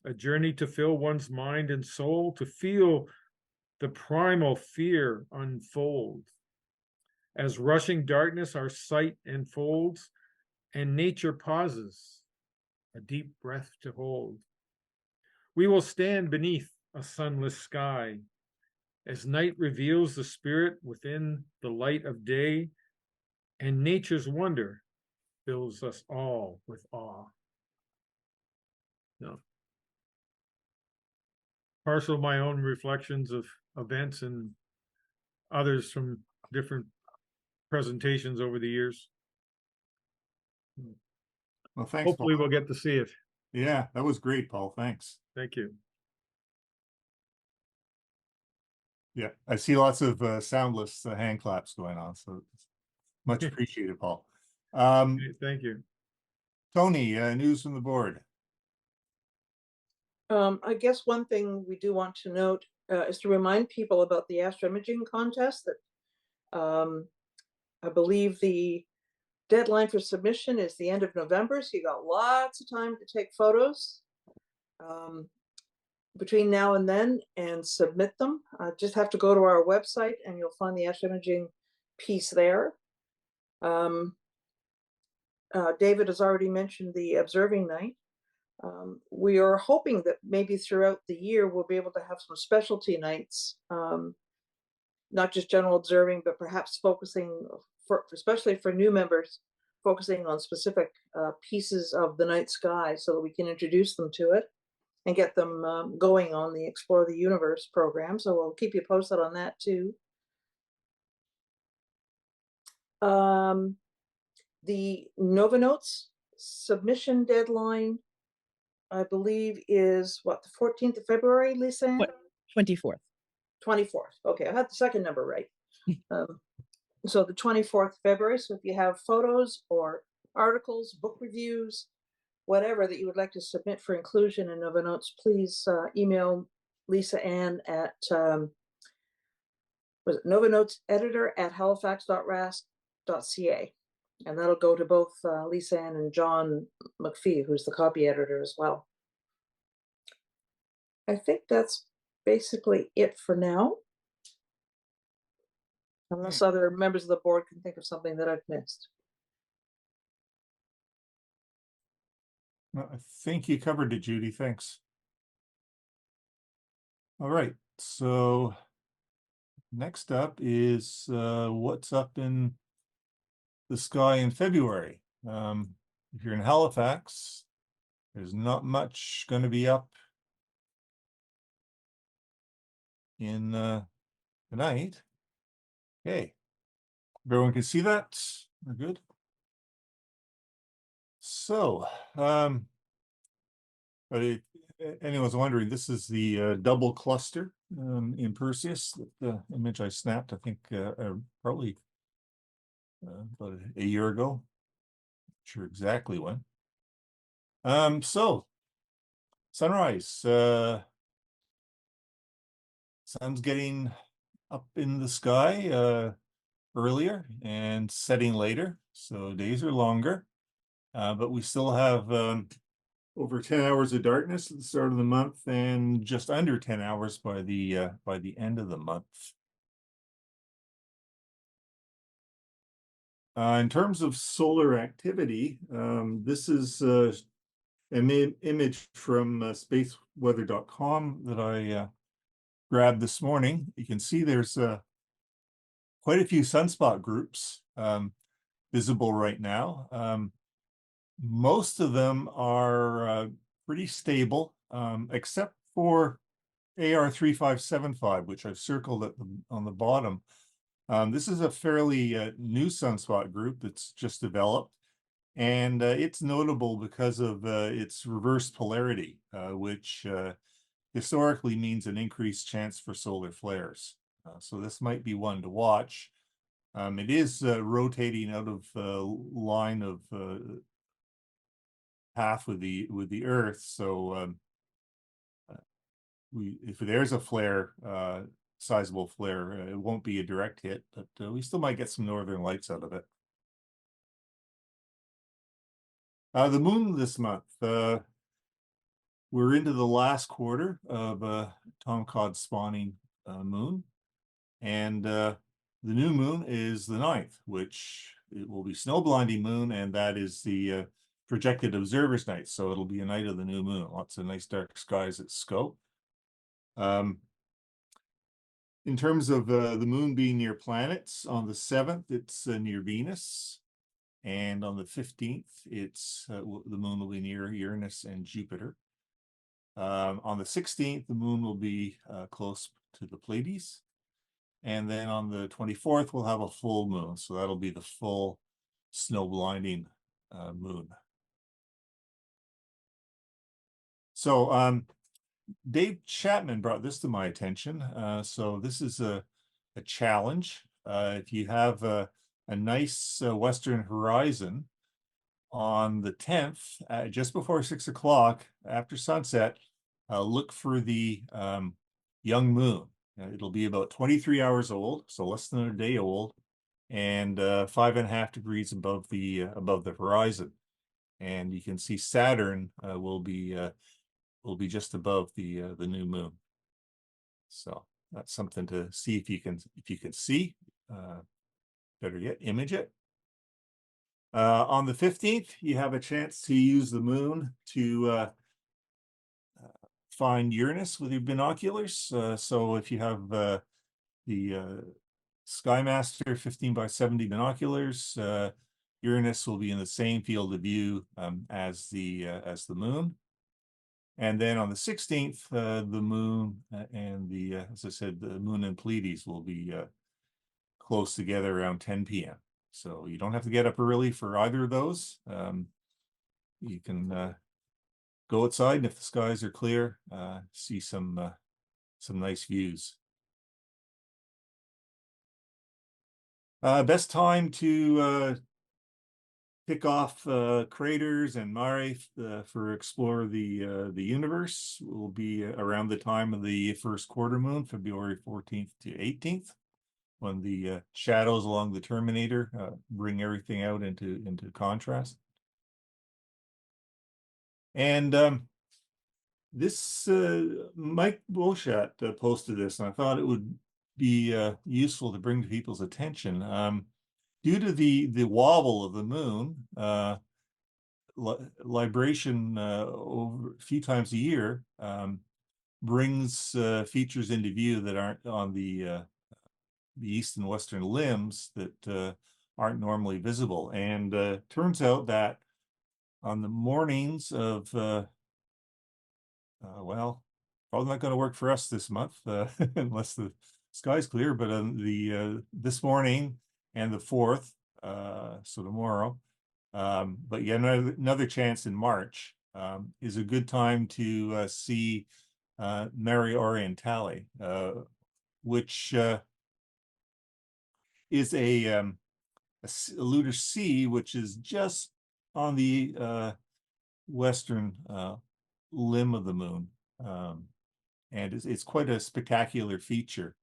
a journey to fill one's mind and soul, to feel the primal fear unfold. As rushing darkness our sight enfolds, and nature pauses, a deep breath to hold. We will stand beneath a sunless sky, as night reveals the spirit within the light of day, and nature's wonder fills us all with awe. No. Parcel of my own reflections of events and others from different presentations over the years. Well, thanks, Hopefully Paul. we'll get to see it. Yeah, that was great, Paul. Thanks. Thank you. Yeah, I see lots of soundless hand claps going on, so it's much appreciated, Paul. Okay, thank you. Tony, news from the board. I guess one thing we do want to note is to remind people about the astro imaging contest that I believe the deadline for submission is the end of November, so you got lots of time to take photos between now and then and submit them. Just have to go to our website and you'll find the astro imaging piece there. David has already mentioned the observing night. We are hoping that maybe throughout the year we'll be able to have some specialty nights, not just general observing, but perhaps focusing, especially for new members, focusing on specific pieces of the night sky so that we can introduce them to it and get them going on the Explore the Universe program. So we'll keep you posted on that too. The Nova Notes submission deadline, I believe, is what, the 14th of February, Lisa? What, 24th. 24th. Okay, I had the second number right. So the 24th of February. So if you have photos or articles, book reviews, whatever that you would like to submit for inclusion in Nova Notes, please email Lisa Ann at was it Nova Notes editor at halifax.rasc.ca. And that'll go to both Lisa Ann and John McPhee, who's the copy editor as well. I think that's basically it for now. Unless other members of the board can think of something that I've missed. I think you covered it, Judy. Thanks. All right. So next up is what's up in the sky in February. If you're in Halifax, there's not much going to be up in tonight. Okay. Everyone can see that? We're good. So, if anyone's wondering, this is the double cluster in Perseus, the image I snapped, I think, probably about a year ago. Not sure exactly when. So, sunrise. Sun's getting up in the sky earlier and setting later, so days are longer. But we still have over 10 hours of darkness at the start of the month and just under 10 hours by the end of the month. In terms of solar activity, this is an image from spaceweather.com that I grabbed this morning. You can see there's quite a few sunspot groups visible right now. Most of them are pretty stable, except for AR3575, which I've circled on the bottom. This is a fairly new sunspot group that's just developed, and it's notable because of its reverse polarity, which historically means an increased chance for solar flares. So this might be one to watch. It is rotating out of line of path with the Earth, so if there's a flare, sizable flare, it won't be a direct hit, but we still might get some northern lights out of it. The moon this month, we're into the last quarter of Tom Cod spawning moon, and the new moon is the 9th, which it will be snow blinding moon, and that is the projected observer's night, so it'll be a night of the new moon. Lots of nice dark skies at scope. In terms of the moon being near planets, on the 7th it's near Venus, and on the 15th it's the moon will be near Uranus and Jupiter. On the 16th, the moon will be close to the Pleiades. And then on the 24th, we'll have a full moon. So that'll be the full snow blinding moon. So Dave Chapman brought this to my attention. So this is a challenge. If you have a nice western horizon on the 10th, just before 6 o'clock after sunset, look for the young moon. It'll be about 23 hours old, so less than a day old, and 5.5 degrees above the horizon. And you can see Saturn will be just above the new moon. So that's something to see if you can see. Better yet, image it. On the 15th, you have a chance to use the moon to find Uranus with your binoculars. So if you have the Skymaster 15 by 70 binoculars, Uranus will be in the same field of view as the moon. And then on the 16th, the moon and as I said, the moon and Pleiades will be close together around 10 p.m. So you don't have to get up early for either of those. You can go outside, and if the skies are clear, see some nice views. Best time to pick off craters and mare for explore the universe will be around the time of the first quarter moon, February 14th to 18th, when the shadows along the terminator bring everything out into contrast. And this Mike Bochat posted this, and I thought it would be useful to bring to people's attention. Due to the wobble of the moon, libration over a few times a year brings features into view that aren't on the east and western limbs that aren't normally visible. And turns out that on the mornings of well, probably not going to work for us this month unless the sky's clear, but on the this morning and the 4th, so tomorrow, but yeah, another chance in March is a good time to see Mare Orientale, which is a lunar sea, which is just on the western limb of the moon, and it's quite a spectacular feature.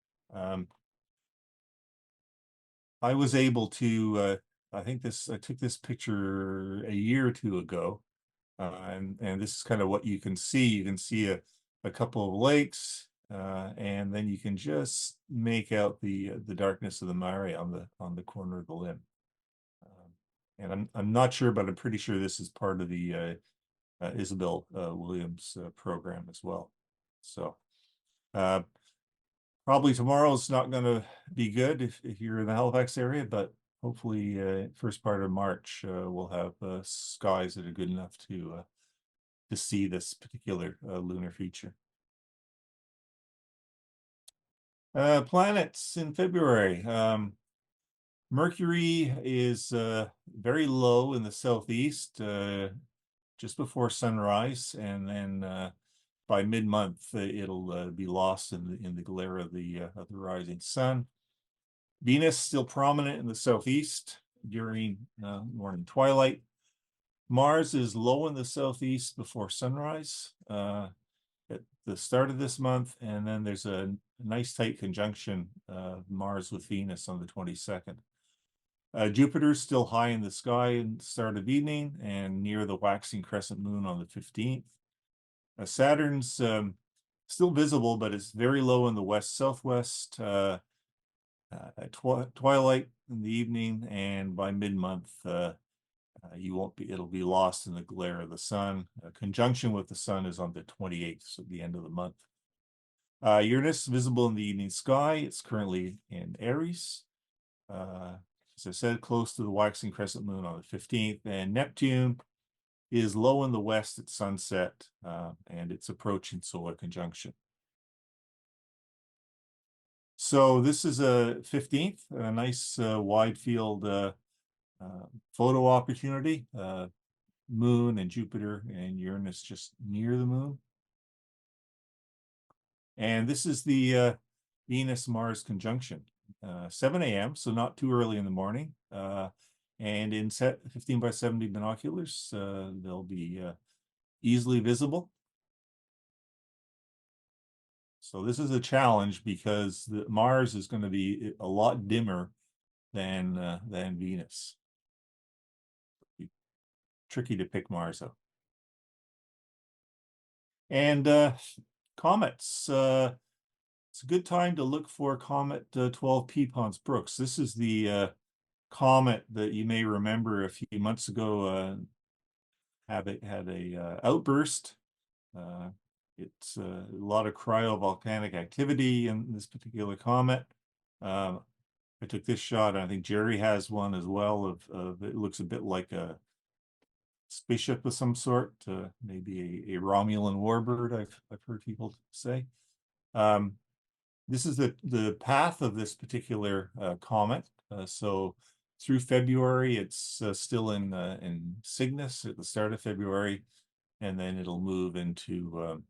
I was able to I took this picture a year or two ago, and this is kind of what you can see. You can see a couple of lakes, and then you can just make out the darkness of the mare on the corner of the limb. And I'm not sure, but I'm pretty sure this is part of the Isabel Williams program as well. So probably tomorrow's not going to be good if you're in the Halifax area, but hopefully first part of March we'll have skies that are good enough to see this particular lunar feature. Planets in February. Mercury is very low in the southeast just before sunrise, and then by mid-month it'll be lost in the glare of the rising sun. Venus still prominent in the southeast during morning twilight. Mars is low in the southeast before sunrise at the start of this month, and then there's a nice tight conjunction Mars with Venus on the 22nd. Jupiter's still high in the sky in the start of evening and near the waxing crescent moon on the 15th. Saturn's still visible, but it's very low in the west-southwest at twilight in the evening, and by mid-month it'll be lost in the glare of the sun. Conjunction with the sun is on the 28th, so the end of the month. Uranus visible in the evening sky. It's currently in Aries. As I said, close to the waxing crescent moon on the 15th, and Neptune is low in the west at sunset, and it's approaching solar conjunction. So this is a 15th, a nice wide field photo opportunity. Moon and Jupiter and Uranus just near the moon. And this is the Venus-Mars conjunction, 7 a.m., so not too early in the morning. And in 15 by 70 binoculars, they'll be easily visible. So this is a challenge because Mars is going to be a lot dimmer than Venus. Tricky to pick Mars up. And comets. It's a good time to look for comet 12P Pons Brooks. This is the comet that you may remember a few months ago had a outburst. It's a lot of cryovolcanic activity in this particular comet. I took this shot. I think Jerry has one as well of it looks a bit like a spaceship of some sort, maybe a Romulan warbird, I've heard people say. This is the path of this particular comet. So through February, it's still in Cygnus at the start of February, and then it'll move into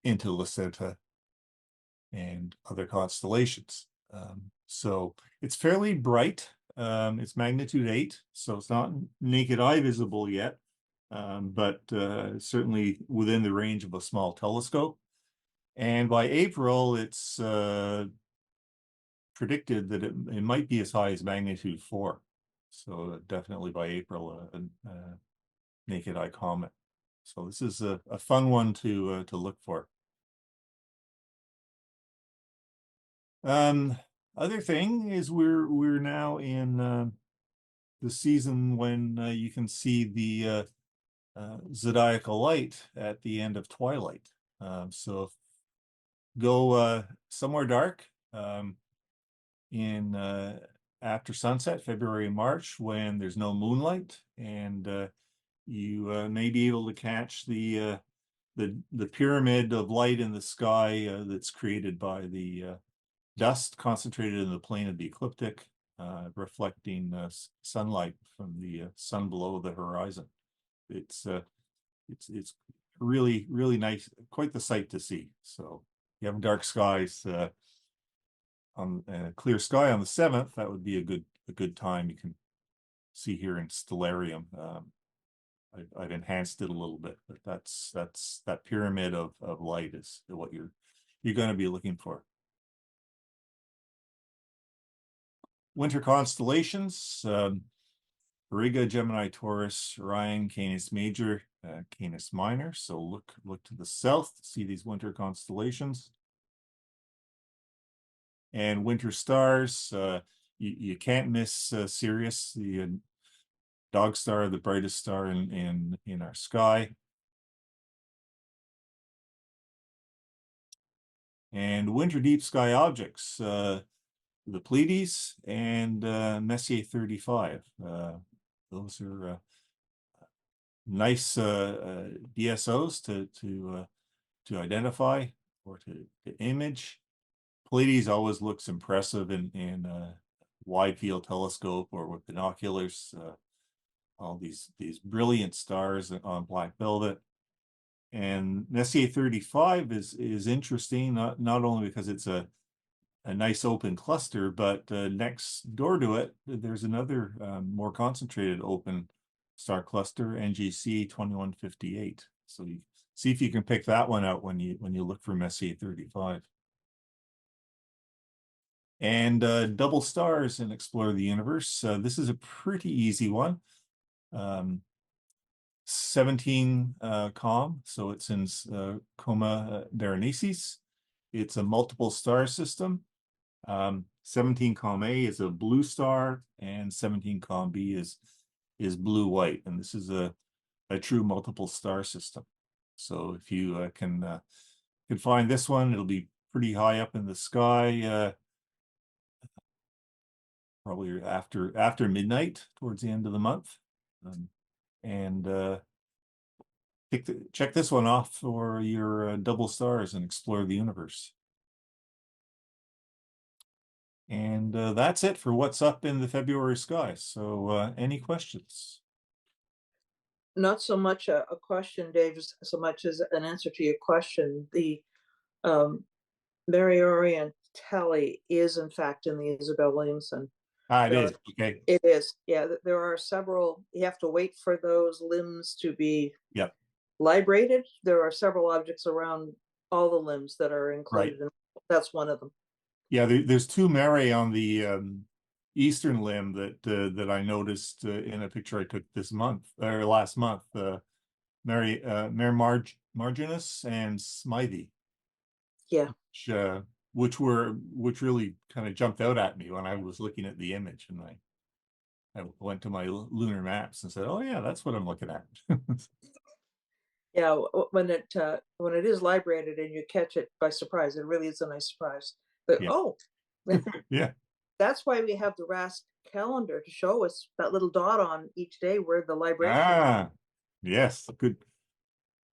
Lucenta and other constellations. So it's fairly bright. It's magnitude 8, so it's not naked eye visible yet, but certainly within the range of a small telescope. And by April, it's predicted that it might be as high as magnitude 4. So definitely by April, a naked eye comet. So this is a fun one to look for. Other thing is we're now in the season when you can see the zodiacal light at the end of twilight. So go somewhere dark in after sunset, February and March, when there's no moonlight, and you may be able to catch the pyramid of light in the sky that's created by the dust concentrated in the plane of the ecliptic, reflecting sunlight from the sun below the horizon. It's really, really nice, quite the sight to see. So if you have dark skies on a clear sky on the 7th, that would be a good time. You can see here in Stellarium. I've enhanced it a little bit, but that's that pyramid of light is what you're going to be looking for. Winter constellations: Auriga, Gemini, Taurus, Orion, Canis Major, Canis Minor. So look to the south to see these winter constellations. And winter stars, you can't miss Sirius, the dog star, the brightest star in our sky. And winter deep sky objects, the Pleiades and Messier 35. Those are nice DSOs to identify or to image. Pleiades always looks impressive in wide field telescope or with binoculars. All these brilliant stars on black velvet. And Messier 35 is interesting, not only because it's a nice open cluster, but next door to it, there's another more concentrated open star cluster, NGC 2158. So you see if you can pick that one out when you look for Messier 35. And double stars and explore the universe. This is a pretty easy one. 17 Com, so it's in Coma Berenices. It's a multiple star system. 17 Com A is a blue star, and 17 Com B is blue-white, and this is a true multiple star system. So if you can find this one, it'll be pretty high up in the sky, probably after midnight, towards the end of the month. And check this one off for your double stars and explore the universe. And that's it for what's up in the February sky. So any questions? Not so much a question, Dave, so much as an answer to your question. The Mary Orientale is in fact in the Isabel Williamson. It There is. Okay. It is. Yeah, there are several. You have to wait for those limbs to be librated. There are several objects around all the limbs that are included. Right. That's one of them. Yeah, there's two Mary on the eastern limb that I noticed in a picture I took this month or last month. Mary Marginus and Smythe. Yeah. Which really kind of jumped out at me when I was looking at the image, and I went to my lunar maps and said, "Oh yeah, that's what I'm looking at." Yeah, when it is librated and you catch it by surprise, it really is a nice surprise. But yeah, that's why we have the RASC calendar to show us that little dot on each day where the libration. Ah, yes, good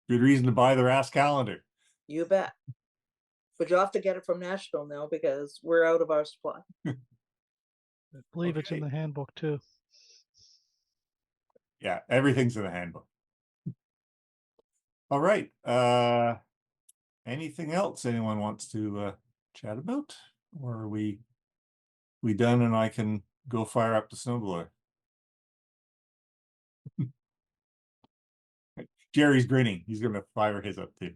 reason to buy the RASC calendar. You bet. But you'll have to get it from Nashville now because we're out of our supply. I believe it's in the handbook too. Yeah, everything's in the handbook. All right. Anything else anyone wants to chat about? Or are we done and I can go fire up the snowblower? Jerry's grinning. He's gonna fire his up too.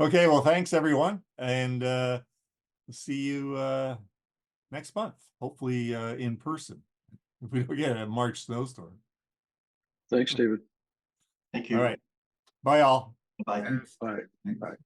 Okay, well, thanks everyone, and see you next month, hopefully in person, if we don't get a March snowstorm. Thanks, David. Thank you. All right, bye all. Bye. Thanks. Bye. Thanks. Bye.